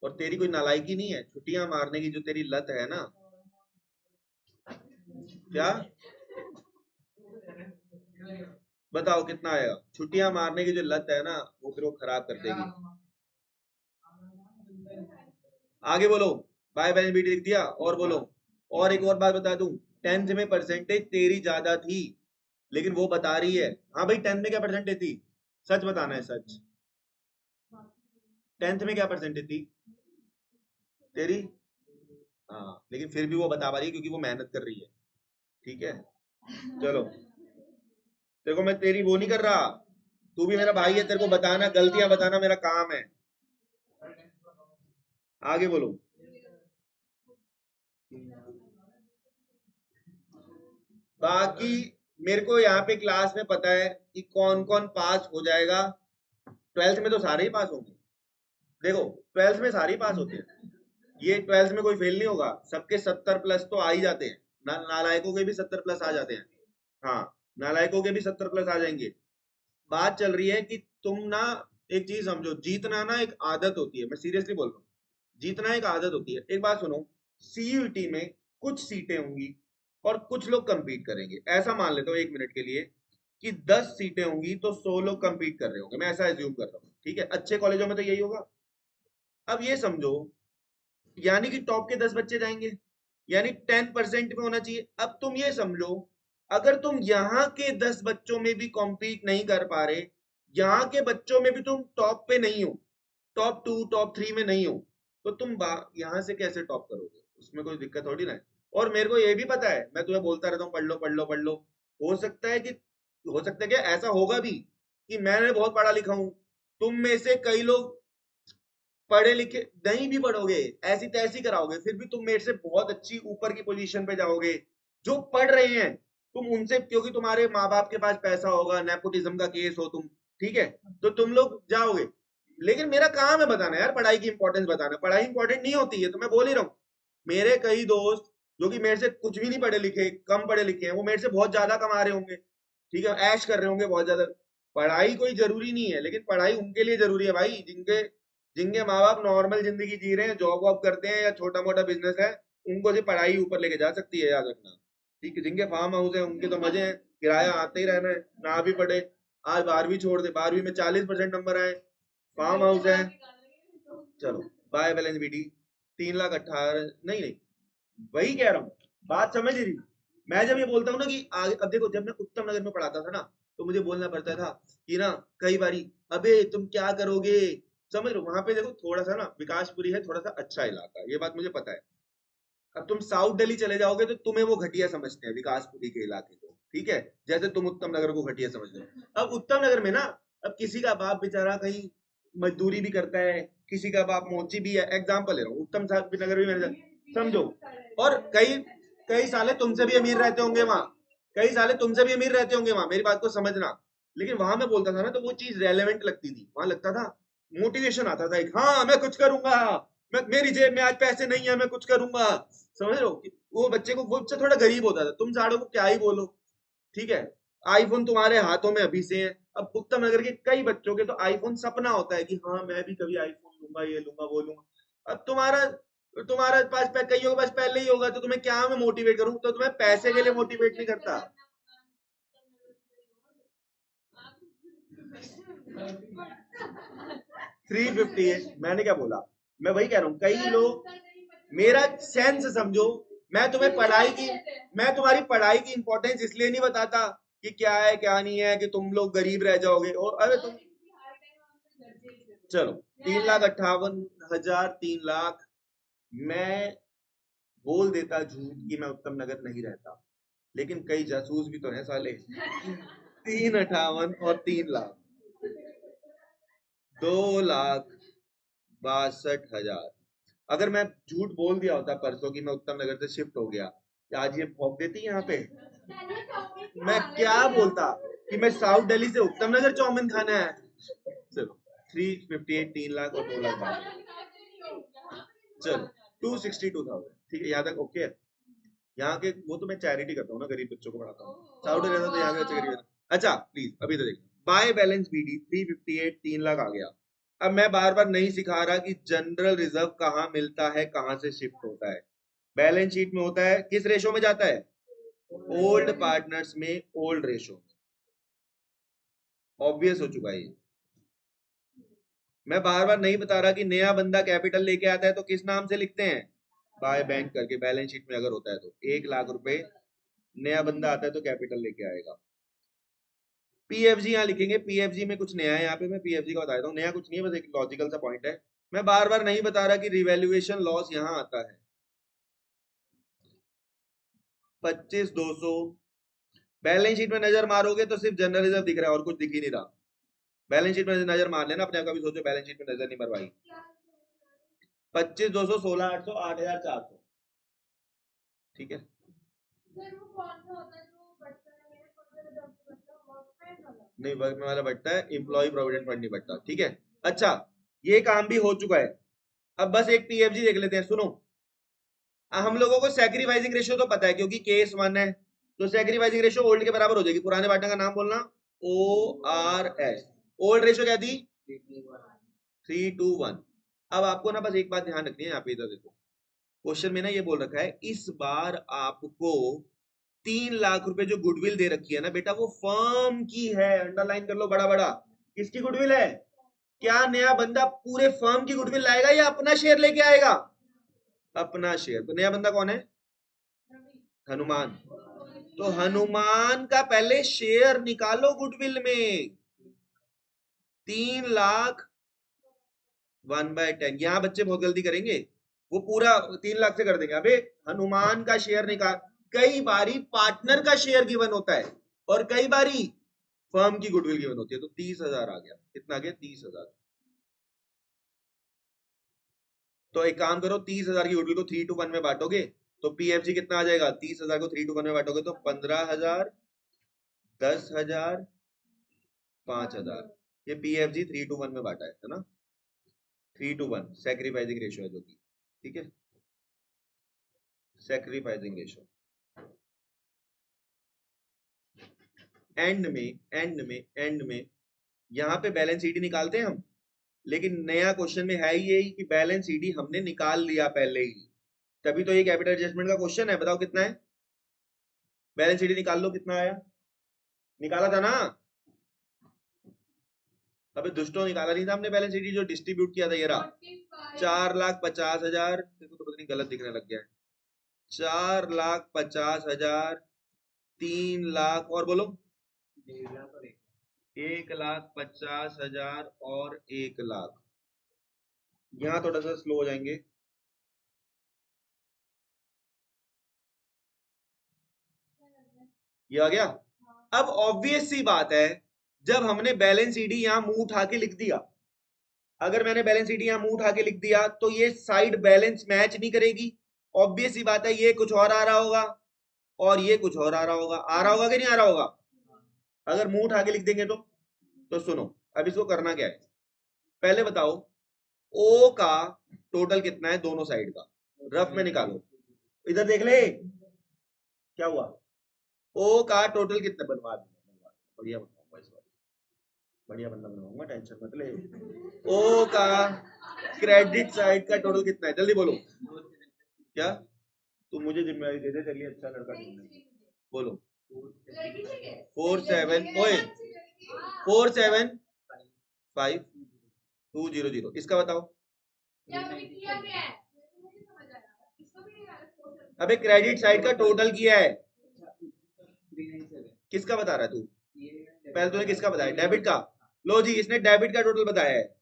और तेरी कोई नालायकी नहीं है, छुट्टियां मारने की जो तेरी लत है ना, क्या बताओ कितना आएगा? छुट्टियां मारने की जो लत है ना, वो फिर वो खराब कर देगी। आगे बोलो, बाय बैलेंस बीटी लिख दिया, और बोलो। और एक और बात बता दूं, 10th में परसेंटेज तेरी ज्यादा थी, लेकिन वो बता रही है। हाँ भाई, 10th में क्या परसेंटेज थी? सच बताना है, सच। 10th में क्या परसेंटेज थी तेरी? हाँ, लेकिन फिर भी वो बता पा रही है क्योंकि वो मेहनत कर रही है, ठीक है। चलो, देखो मैं तेरी वो नहीं कर रहा, तू भी मेरा भाई है, तेरे को बताना, गलतियां बताना मेरा काम है। आगे बोलो। बाकी मेरे को यहाँ पे क्लास में पता है कि कौन कौन पास हो जाएगा। 12th में तो सारे ही पास होंगे, देखो 12th में सारे ही पास होते हैं, ये 12th में कोई फेल नहीं होगा, सबके 70 प्लस तो आ ही जाते हैं, नालायकों के भी 70 प्लस आ जाते हैं। हाँ, नालायकों के भी 70 प्लस आ जाएंगे। बात चल रही है कि तुम ना एक चीज समझो, जीतना ना एक आदत होती है, मैं सीरियसली बोल रहा हूँ, जीतना एक आदत होती है। एक बात सुनो, सीयूईटी में कुछ सीटें होंगी और कुछ लोग कंपीट करेंगे, ऐसा मान लेता हूँ 1 मिनट के लिए कि 10 सीटें होंगी तो 100 लोग कंपीट कर रहे होंगे, मैं ऐसा एज्यूम कर रहा हूँ, ठीक है, अच्छे कॉलेजों में तो यही होगा। अब ये समझो, यानी कि टॉप के 10 बच्चे जाएंगे, यानी 10% में होना चाहिए। अब तुम ये समझो, अगर तुम यहाँ के 10 बच्चों में भी कॉम्पीट नहीं कर पा रहे, यहाँ के बच्चों में भी तुम टॉप पे नहीं हो, टॉप 2 टॉप 3 में नहीं हो, तो तुम यहाँ से कैसे टॉप करोगे? उसमें कोई दिक्कत थोड़ी ना है। और मेरे को ये भी पता है, मैं तुम्हें बोलता रहता हूँ पढ़ लो पढ़ लो पढ़ लो, हो सकता है कि, हो सकता है क्या ऐसा होगा भी कि मैंने बहुत पढ़ा लिखा हूं, तुम में से कई लोग पढ़े लिखे नहीं भी पढ़ोगे, ऐसी तैसी कराओगे, फिर भी तुम मेरे से बहुत अच्छी ऊपर की पोजीशन पे जाओगे। जो पढ़ रहे हैं तुम उनसे, क्योंकि तुम्हारे माँ बाप के पास पैसा होगा, नेपोटिज्म का केस हो तुम, ठीक है, तो तुम लोग जाओगे। लेकिन मेरा काम है बताना यार, पढ़ाई की इंपॉर्टेंस बताना, पढ़ाई इंपॉर्टेंट नहीं होती है तो मैं बोल ही रहा हूँ। मेरे कई दोस्त जो कि मेरे से कुछ भी नहीं पढ़े लिखे, कम पढ़े लिखे हैं, वो मेरे से बहुत ज्यादा कमा रहे होंगे, ठीक है, ऐश कर रहे होंगे बहुत ज्यादा। पढ़ाई कोई जरूरी नहीं है, लेकिन पढ़ाई उनके लिए जरूरी है भाई, जिनके जिनके माँ बाप नॉर्मल जिंदगी जी रहे हैं, जॉब वॉब करते हैं या छोटा मोटा बिजनेस है, उनको से पढ़ाई ऊपर लेके जा सकती है, याद रखना। ठीक है, जिनके फार्म हाउस है उनके तो मजे हैं, किराया आते ही रहना है, ना भी पड़े। आज 12वीं छोड़ दे, 12वीं में 40% नंबर आए, फार्म हाउस है। चलो बाय बैलेंस बीडी 3,18,000 नहीं नहीं, वही कह रहा हूँ, बात समझ रही। मैं जब ये बोलता हूँ ना कि आगे, अब देखो जब मैं उत्तम नगर में पढ़ाता था ना, तो मुझे बोलना पड़ता था कि ना कई बारी, अबे तुम क्या करोगे, समझ लो वहां पे देखो थोड़ा सा ना विकासपुरी है, थोड़ा सा अच्छा इलाका है, ये बात मुझे पता है। अब तुम साउथ दिल्ली चले जाओगे तो तुम्हें वो घटिया समझते हैं विकासपुरी के इलाके को, ठीक है, जैसे तुम उत्तम नगर को घटिया समझ रहे हो। अब उत्तम नगर में ना, अब किसी का बाप बेचारा कहीं मजदूरी भी करता है, किसी का बाप मोची भी है, एग्जाम्पल ले रहा हूँ, उत्तम नगर भी मेरे समझो, और कई कई साले तुमसे भी अमीर रहते होंगे वहां, कई साले तुमसे भी अमीर रहते होंगे वहां, मेरी बात को समझना। लेकिन वहां मैं बोलता था ना तो वो चीज रेलेवेंट लगती थी, वहां लगता था, मोटिवेशन आता था एक, हाँ मैं कुछ करूंगा, मैं, मेरी जेब में आज पैसे नहीं है, मैं कुछ करूंगा। समझ लो कि वो बच्चे को, वो बच्चा थोड़ा गरीब होता था, तुम साड़ों को क्या ही बोलो, ठीक है, आईफोन तुम्हारे हाथों में अभी से है। अब उत्तम नगर के कई बच्चों के तो आईफोन सपना होता है कि हाँ मैं भी कभी आईफोन लूंगा, ये लूंगा वो लूंगा। अब तुम्हारा तुम्हारे पास कईयों के पास पहले ही होगा, तो तुम्हें क्या मैं मोटिवेट करूं, तो तुम्हें पैसे के लिए मोटिवेट नहीं करता। 358, मैंने क्या बोला, मैं वही कह रहा हूँ, कई लोग, मेरा सेंस समझो, मैं तुम्हें पढ़ाई की, मैं तुम्हारी पढ़ाई की इंपॉर्टेंस इसलिए नहीं बताता कि क्या है क्या नहीं है, कि तुम लोग गरीब रह जाओगे, और अरे तुम, चलो 3,58,000, 3 लाख, मैं बोल देता झूठ कि मैं उत्तम नगर नहीं रहता, लेकिन कई जासूस भी तो हैं साले। 3,58,000 और 3 लाख, 2,62,000। अगर मैं झूठ बोल दिया होता परसों कि मैं उत्तम नगर से शिफ्ट हो गया, तो आज ये भौंक देती यहाँ पे, मैं क्या बोलता कि मैं साउथ दिल्ली से उत्तम नगर चाउमीन खाना है। चलो 358, 3 लाख और 2 लाख, चलो 262,000, ठीक है, यहाँ तक ओके है। यहाँ के वो तो मैं चैरिटी करता हूँ ना, गरीब बच्चों को पढ़ाता हूँ, साउथ रहता तो यहाँ के बच्चे गरीब है। अच्छा प्लीज अभी तो देखो, बाय बैलेंस बीडी 358, 3 लाख आ गया। अब मैं बार बार नहीं सिखा रहा कि जनरल रिजर्व कहाँ मिलता है, कहाँ से शिफ्ट होता है। बैलेंस शीट में होता है, किस रेशो में जाता है, ओल्ड पार्टनर्स में, ओल्ड रेशो में, ऑब्वियस हो चुका है ये। मैं बार बार नहीं बता रहा कि नया बंदा कैपिटल लेके आता है तो किस नाम से लिखते हैं, बाय बैंक करके, बैलेंस शीट में अगर होता है तो 1 लाख रुपए नया बंदा आता है तो कैपिटल लेके आएगा। पीएफजी यहाँ लिखेंगे, पीएफजी में कुछ नया है, यहाँ पे मैं पीएफजी का बता देता हूँ, नया कुछ नहीं है, बस एक लॉजिकल सा पॉइंट है। मैं बार बार नहीं बता रहा कि रिवैल्यूएशन लॉस यहाँ आता है, 25,200, बैलेंस शीट में नजर मारोगे तो सिर्फ जनरल रिजर्व दिख रहा है और कुछ दिख ही नहीं रहा। बैलेंस शीट में नजर मार लेना अपने, कभी सोचो बैलेंस शीट में नजर नहीं मरवाई। 25,200, 16,800, 8,400, ठीक है। नहीं वर्क में वाला बढ़ता है, एम्प्लॉय प्रोविडेंट फंड नहीं बढ़ता, ठीक है। अच्छा ये काम भी हो चुका है, अब बस एक पीएफजी देख लेते हैं, सुनो। हम लोगों को सैक्रिफाइसिंग रेशियो तो पता है क्योंकि केस 1 है, तो सैक्रिफाइसिंग रेशियो ओल्ड के बराबर हो जाएगी, पुराने पार्टनर का नाम बोलना, ORS। ओल्ड रेशियो क्या थी, 3:1। अब आपको ना बस एक बात ध्यान रखनी है, यहाँ पे इधर देखो, क्वेश्चन में ना ये बोल रखा है, इस बार आपको 3 लाख रुपए जो गुडविल दे रखी है ना बेटा, वो फर्म की है, अंडरलाइन कर लो बड़ा बड़ा। किसकी गुडविल है, क्या नया बंदा पूरे फर्म की गुडविल लाएगा या अपना शेयर लेके आएगा, अपना शेयर। तो नया बंदा कौन है, हनुमान, तो हनुमान का पहले शेयर निकालो गुडविल में, 3 लाख 1/10। यहाँ बच्चे बहुत गलती करेंगे, वो पूरा 3 लाख से कर देंगे, अबे हनुमान का शेयर निकाल, कई बारी पार्टनर का शेयर गिवन होता है और कई बारी फर्म की गुडविल गिवन होती है, तो 30,000 आ गया, कितना आ गया, 30,000। तो एक काम करो, 30,000 की गुडविल को 3:1 में बांटोगे तो पीएफजी कितना आ जाएगा, 30,000 को 3:1 में बांटोगे तो 15,000, 10,000, 5,000। ये पीएफजी 3:1 में बांटा है ना, 3:1 सैक्रिफाइसिंग रेशियो है जो कि, ठीक है, सैक्रिफाइसिंग रेशियो। एंड में यहाँ पे बैलेंस शीट निकालते हैं हम, लेकिन नया क्वेश्चन में है ये कि बैलेंस सीडी हमने निकाल लिया पहले ही, तभी तो ये कैपिटल एडजस्टमेंट का क्वेश्चन है। बताओ कितना है, बैलेंस सीडी निकाल लो, कितना आया, निकाला था ना। अबे दुष्टों, निकाला नहीं था हमने बैलेंस सीडी, जो डिस्ट्रीब्यूट किया था ये रहा 4,50,000। देखो तो पता नहीं गलत दिखने लग गया है। 4,50,000, 3,00,000 और बोलो 1,50,000 और 1,00,000। यहाँ थोड़ा सा स्लो हो जाएंगे। ये आ गया। अब ऑब्वियस सी बात है, जब हमने बैलेंस सीडी यहाँ मुंह उठा के लिख दिया, अगर मैंने बैलेंस सीडी यहाँ मुंह उठा के लिख दिया तो ये साइड बैलेंस मैच नहीं करेगी। ऑब्वियस सी बात है, ये कुछ और आ रहा होगा और ये कुछ और आ रहा होगा। आ रहा होगा कि नहीं आ रहा होगा? अगर मुंह उठा के लिख देंगे तो सुनो, अब इसको करना क्या है, पहले बताओ ओ का टोटल कितना है दोनों साइड का, रफ में निकालो। इधर देख ले क्या हुआ, ओ का टोटल कितना, बनवा दूंगा, बढ़िया बनवाऊंगा इस बार, बढ़िया बंदा बनवाऊंगा, टेंशन मत ले। ओ का क्रेडिट साइड का टोटल कितना है, जल्दी बोलो। क्या तू मुझे जिम्मेदारी दे दे, चलिए अच्छा लड़का ढूंढने, बोलो। 47,5,200। इसका बताओ। अबे क्रेडिट साइड का टोटल किया है, किसका बता रहा है तू? पहले तूने किसका बताया, डेबिट का। लो जी, इसने डेबिट का टोटल बताया है,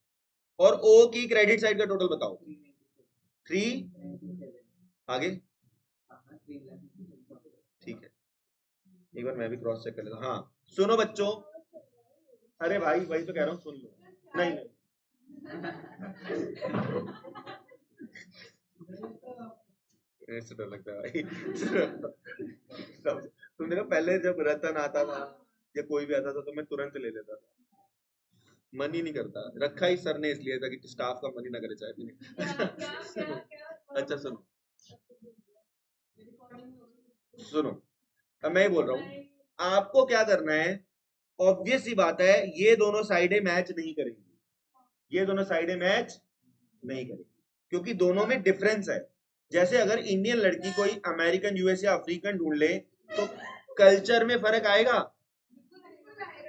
और ओ की क्रेडिट साइड का टोटल बताओ। 3 आगे, ठीक है, एक बार मैं भी क्रॉस चेक कर लेता हूँ। हाँ सुनो बच्चों, अरे भाई वही तो कह रहा हूँ, सुन लो। नहीं ऐसे डर लगता है भाई। तुमने कहा पहले जब रतन आता था या कोई भी आता था तो मैं तुरंत ले लेता था, मन ही नहीं करता, रखा ही सर ने इसलिए था कि स्टाफ का मन ही ना करे चाहे पीने। अच्छा सुनो सुनो, अब मैं ही बोल रहा हूँ, आपको क्या करना है, ऑब्वियस सी बात है, ये दोनों साइडें मैच नहीं करेंगी, ये दोनों साइडें मैच नहीं करेंगी, क्योंकि दोनों में डिफरेंस है। जैसे अगर इंडियन लड़की कोई अमेरिकन, यूएस या अफ्रीकन ढूंढ ले तो कल्चर में फर्क आएगा।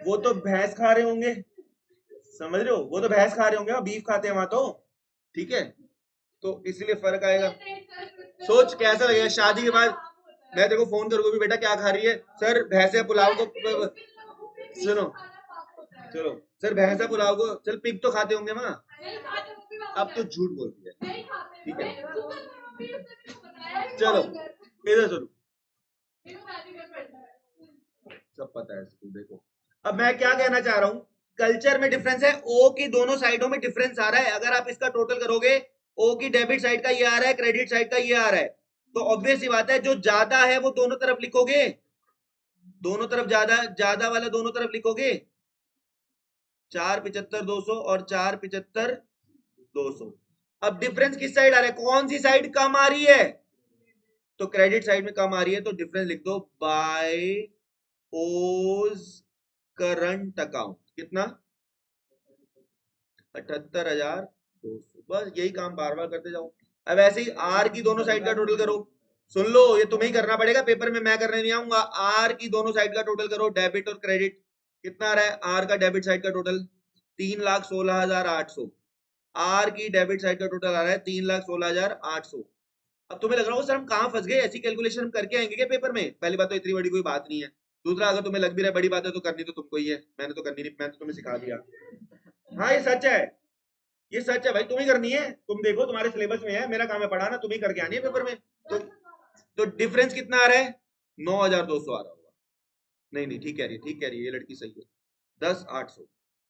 वो तो भैंस खा रहे होंगे, समझ रहे हो, वो तो भैंस खा रहे होंगे, बीफ खाते हैं वहां तो, ठीक है, तो इसलिए फर्क आएगा। सोच कैसा लगेगा शादी के बाद मैं तेरे को फोन करूंगा भी, बेटा क्या खा रही है, सर भैंसे पुलाव को, सुनो चलो सर भैंसा पुलाव को, चल पिग तो खाते होंगे वहां, अब तो झूठ बोलती है, ठीक है, चलो इधर सुनो, सब पता है इसको। देखो अब मैं क्या कहना चाह रहा हूं, कल्चर में डिफरेंस है, ओ की दोनों साइडों में डिफरेंस आ रहा है। अगर आप इसका टोटल करोगे, ओ की डेबिट साइड का ये आ रहा है, क्रेडिट साइड का ये आ रहा है, तो ऑब्वियस सी बात है जो ज्यादा है वो दोनों तरफ लिखोगे, दोनों तरफ ज्यादा, ज्यादा वाला दोनों तरफ लिखोगे। 4,75,200 और 4,75,200। अब डिफरेंस किस साइड आ रहा है, कौन सी साइड कम आ रही है, तो क्रेडिट साइड में कम आ रही है, तो डिफरेंस लिख दो बाय ओज करंट अकाउंट। कितना, 78,200। बस यही काम बार बार करते जाओ। अब ऐसे ही आर की दोनों साइड का टोटल करो, सुन लो ये तुम्हें ही करना पड़ेगा, पेपर में मैं करने नहीं आऊंगा। आर की दोनों साइड का टोटल करो, डेबिट और क्रेडिट। कितना आ रहा है आर का डेबिट साइड का टोटल, 3,16,800। आर की डेबिट साइड का टोटल आ रहा है 3,16,800। अब तुम्हें लग रहा होगा सर हम कहाँ फंस गए, ऐसी कैलकुलेशन हम करके आएंगे क्या पेपर में? पहली बात तो इतनी बड़ी कोई बात नहीं है, दूसरा अगर तुम्हें लग भी रहा है बड़ी बात है तो करनी तो तुमको ही है, मैंने तो करनी नहीं, मैंने तो तुम्हें सिखा दिया। हाँ ये सच है, ये सच है भाई, तुम ही करनी है, तुम देखो तुम्हारे सिलेबस में है, मेरा काम है पढ़ाना, तुम ही करके आनी है पेपर में। तो डिफरेंस कितना आ रहा है, 9,200 आ रहा होगा। नहीं नहीं ठीक कह रही है, ठीक कह रही है, ये लड़की सही है। 10,800,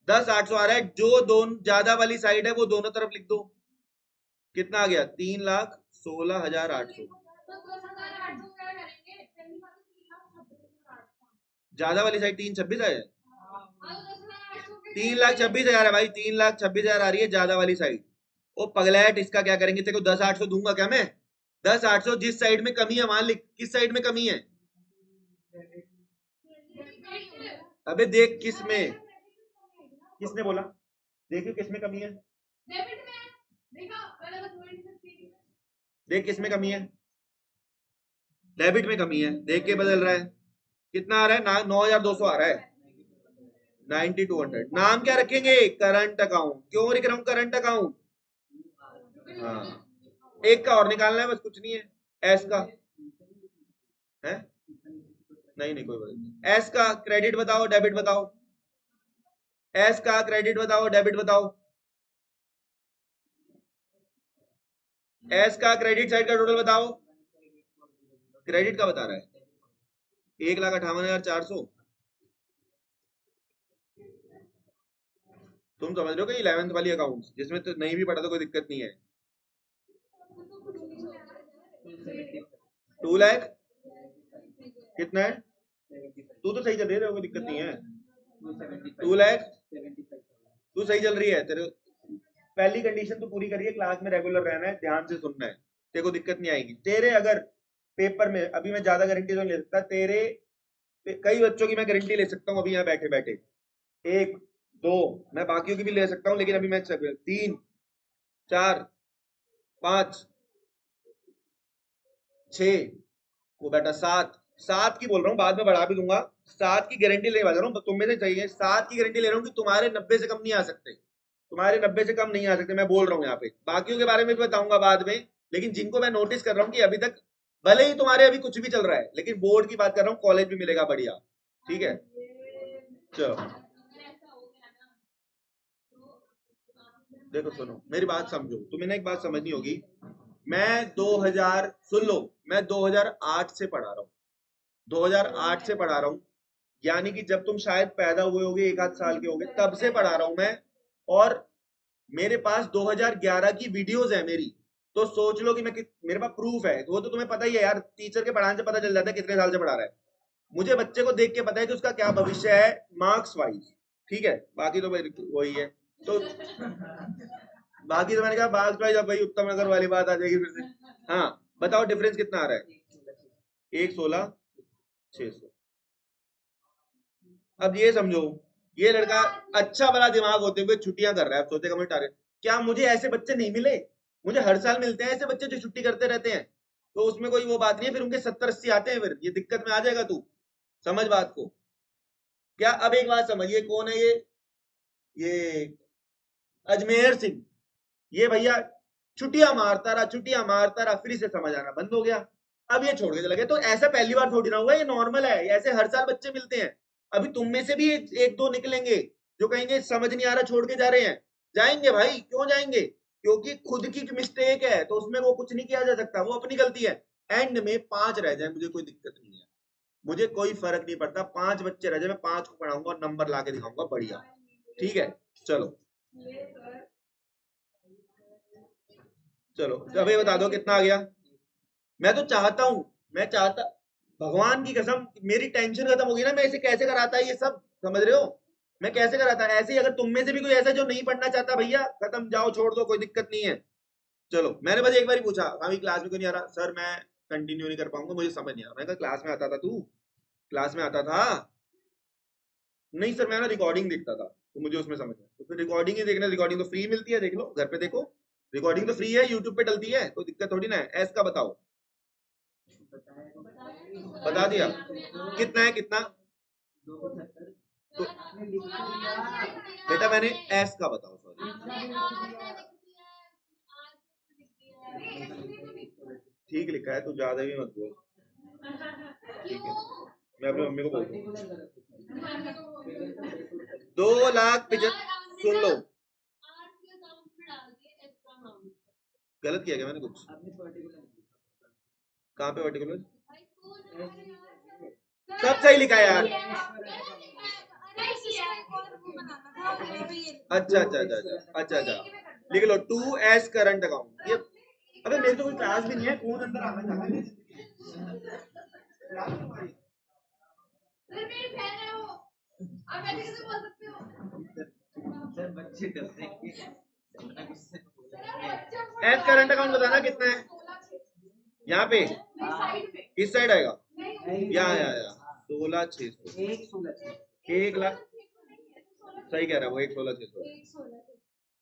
10,800 आ रहा है, जो दोनों ज्यादा वाली साइड है वो दोनों तरफ लिख दो। कितना आ गया, 3,16,800। ज्यादा वाली साइड 3,26 है, 3,26,000 है भाई, 3,26,000 आ रही है ज्यादा वाली साइड। ओ पगलैट, इसका क्या करेंगे, तेरे को 10,800 दूंगा क्या मैं? 10,800 जिस साइड में कमी है वहां लिख, किस साइड में कमी है? अबे देख किस में, किसने बोला, देखियो किस में कमी है। देख किसमें कमी है, डेबिट में कमी है, देख के बदल रहा है। कितना आ रहा है? 9200 आ रहा है, 9200। नाम क्या रखेंगे? Current account. क्यों लिख रहा हूं करंट अकाउंट? हाँ, एक का और निकालना है बस, कुछ नहीं है। एस का है, नहीं नहीं कोई बात नहीं। एस का क्रेडिट बताओ, डेबिट बताओ। एस का क्रेडिट बताओ, डेबिट बताओ। एस का क्रेडिट साइड का टोटल बताओ। क्रेडिट का बता रहा है 1,58,400। तुम समझ रहे हो कि 11th वाली अकाउंट जिसमें तो नहीं भी पढ़ा तो कोई दिक्कत नहीं है। 2 लाख कितना है? तू तो सही चल रही है, कोई दिक्कत नहीं है। 2 लाख तू सही चल रही है। तेरे पहली कंडीशन तो पूरी करिए, क्लास में रेगुलर रहना है, ध्यान से सुनना है, तेरे को दिक्कत नहीं आएगी। तेरे अगर पेपर में, अभी मैं ज्यादा गारंटी तो नहीं ले सकता, तेरे कई बच्चों की मैं गारंटी ले सकता हूँ अभी यहाँ बैठे बैठे, 1 2 मैं बाकियों की भी ले सकता हूँ, लेकिन अभी मैं 3 4 5 6 वो बेटा 7 की बोल रहा हूँ, बाद में बढ़ा भी दूंगा। 7 की गारंटी ले रहा हूँ, तुम में से चाहिए 7 की गारंटी ले रहा हूँ कि तुम्हारे 90 से कम नहीं आ सकते, तुम्हारे 90 से कम नहीं आ सकते, मैं बोल रहा हूँ यहाँ पे। बाकियों के बारे में भी बताऊंगा बाद में, लेकिन जिनको मैं नोटिस कर रहा हूँ कि अभी तक भले ही तुम्हारे अभी कुछ भी चल रहा है, लेकिन बोर्ड की बात कर रहा हूँ, कॉलेज भी मिलेगा बढ़िया। ठीक है, चलो देखो सुनो मेरी बात समझो, तुम्हें ना एक बात समझनी होगी। मैं 2000 सुन लो, मैं 2008 से पढ़ा रहा हूँ, 2008 से पढ़ा रहा हूँ, यानी कि जब तुम शायद पैदा हुए होगे, 1 आध साल के होगे, तब से पढ़ा रहा हूं मैं। और मेरे पास 2011 की वीडियोस है मेरी, तो सोच लो कि मेरे पास प्रूफ है। वो तो तुम्हें पता ही है यार, टीचर के पढ़ाने से पता चल जाता है कितने साल से पढ़ा रहा है। मुझे बच्चे को देख के पता है कि उसका क्या भविष्य है मार्क्स वाइज। ठीक है, बाकी तो वही है। तो बाकी तो मैंने कहा मार्क्स वाइज, अब भाई उत्तम नगर वाली बात आ जाएगी फिर से। हाँ बताओ डिफरेंस कितना आ रहा है? 1,16,600। अब ये समझो, ये लड़का अच्छा वाला दिमाग होते हुए छुट्टियां कर रहा है, अब सोचेगा मुझे टारगेट क्या, मुझे ऐसे बच्चे नहीं मिले, मुझे हर साल मिलते हैं ऐसे बच्चे जो छुट्टी करते रहते हैं, तो उसमें कोई वो बात नहीं है। फिर उनके 70-80 आते हैं, फिर ये दिक्कत में आ जाएगा तू, समझ बात को। क्या अब एक बात समझिए, कौन है ये अजमेर सिंह, ये भैया छुट्टियां मारता रहा, फिर इसे समझ आना बंद हो गया, अब ये छोड़ के चला गया। तो ऐसा पहली बार थोड़ी ना हुआ, ये नॉर्मल है, ऐसे हर साल बच्चे मिलते हैं। अभी तुम में से भी एक दो निकलेंगे जो कहेंगे समझ नहीं आ रहा, छोड़ के जा रहे हैं। जाएंगे भाई, क्यों जाएंगे? क्योंकि खुद की मिस्टेक है, तो उसमें वो कुछ नहीं किया जा सकता, वो अपनी गलती है। एंड में 5 रह जाए मुझे कोई दिक्कत नहीं है, मुझे कोई फर्क नहीं पड़ता। 5 बच्चे रह जाए, मैं 5 को पढ़ाऊंगा और नंबर ला के दिखाऊंगा बढ़िया। ठीक है, चलो चलो अब ये बता दो कितना आ गया। मैं तो चाहता हूं, मैं चाहता, भगवान की कसम मेरी टेंशन खत्म होगी ना, मैं इसे कैसे कराता है ये सब, समझ रहे हो? मैं कैसे कराता है ऐसे ही। अगर तुम में से भी कोई ऐसा जो नहीं पढ़ना चाहता, भैया खत्म, जाओ छोड़ दो, कोई दिक्कत नहीं है। चलो मैंने बस एक बार पूछा, अभी क्लास में क्यों नहीं आ रहा सर, मैं कंटिन्यू नहीं कर पाऊंगा, मुझे समझ नहीं आ रहा। मैंने कहा क्लास में आता था तू, क्लास में आता था? नहीं सर मैं ना रिकॉर्डिंग देखता था, तो मुझे उसमें समझ आया। तो फिर रिकॉर्डिंग ही देखना, रिकॉर्डिंग तो फ्री मिलती है, देख लो घर पे देखो, रिकॉर्डिंग तो फ्री है, यूट्यूब पे डलती है, कोई दिक्कत थोड़ी ना है। एस का बताओ, बता दिया कितना है कितना? तो बेटा मैंने एस का बताओ, सॉरी ठीक लिखा है, तू ज्यादा भी मत बोल, ठीक है? मैं अपनी मम्मी को बोल दूंगा। 2,75,000 सुन लो, गलत किया क्या मैंने कुछ? कहाँ पे पर्टिकुलर? सब सही लिखा है यार। अच्छा अच्छा अच्छा अच्छा अच्छा अच्छा, लिख लो 2S करंट अकाउंट। ये अबे मेरे तो कोई क्लास भी नहीं है, कौन अंदर आना चाहता है? एस करंट अकाउंट बताना कितना है यहाँ पे, किस साइड आएगा? या 16,600, 1 लाख, सही कह रहा है वो, 1,16,600।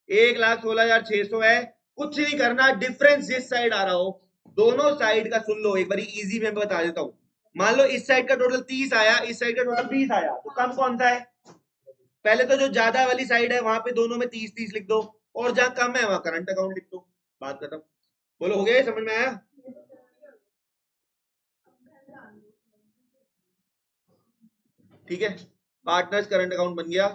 1,16,600 है। कुछ नहीं करना, डिफरेंस जिस साइड आ रहा हो दोनों साइड का सुन लो, एक बार इजी में बता देता हूं। मान लो इस साइड का टोटल 30 आया, इस साइड का टोटल 20 आया, तो कम कौन सा है? पहले तो जो ज्यादा वाली साइड है वहां पे दोनों में 30-30 लिख दो, और जहां कम है वहां करंट अकाउंट लिख दो, बात खत्म। बोलो हो गया, समझ में आया? ठीक है, पार्टनर्स करंट अकाउंट बन गया।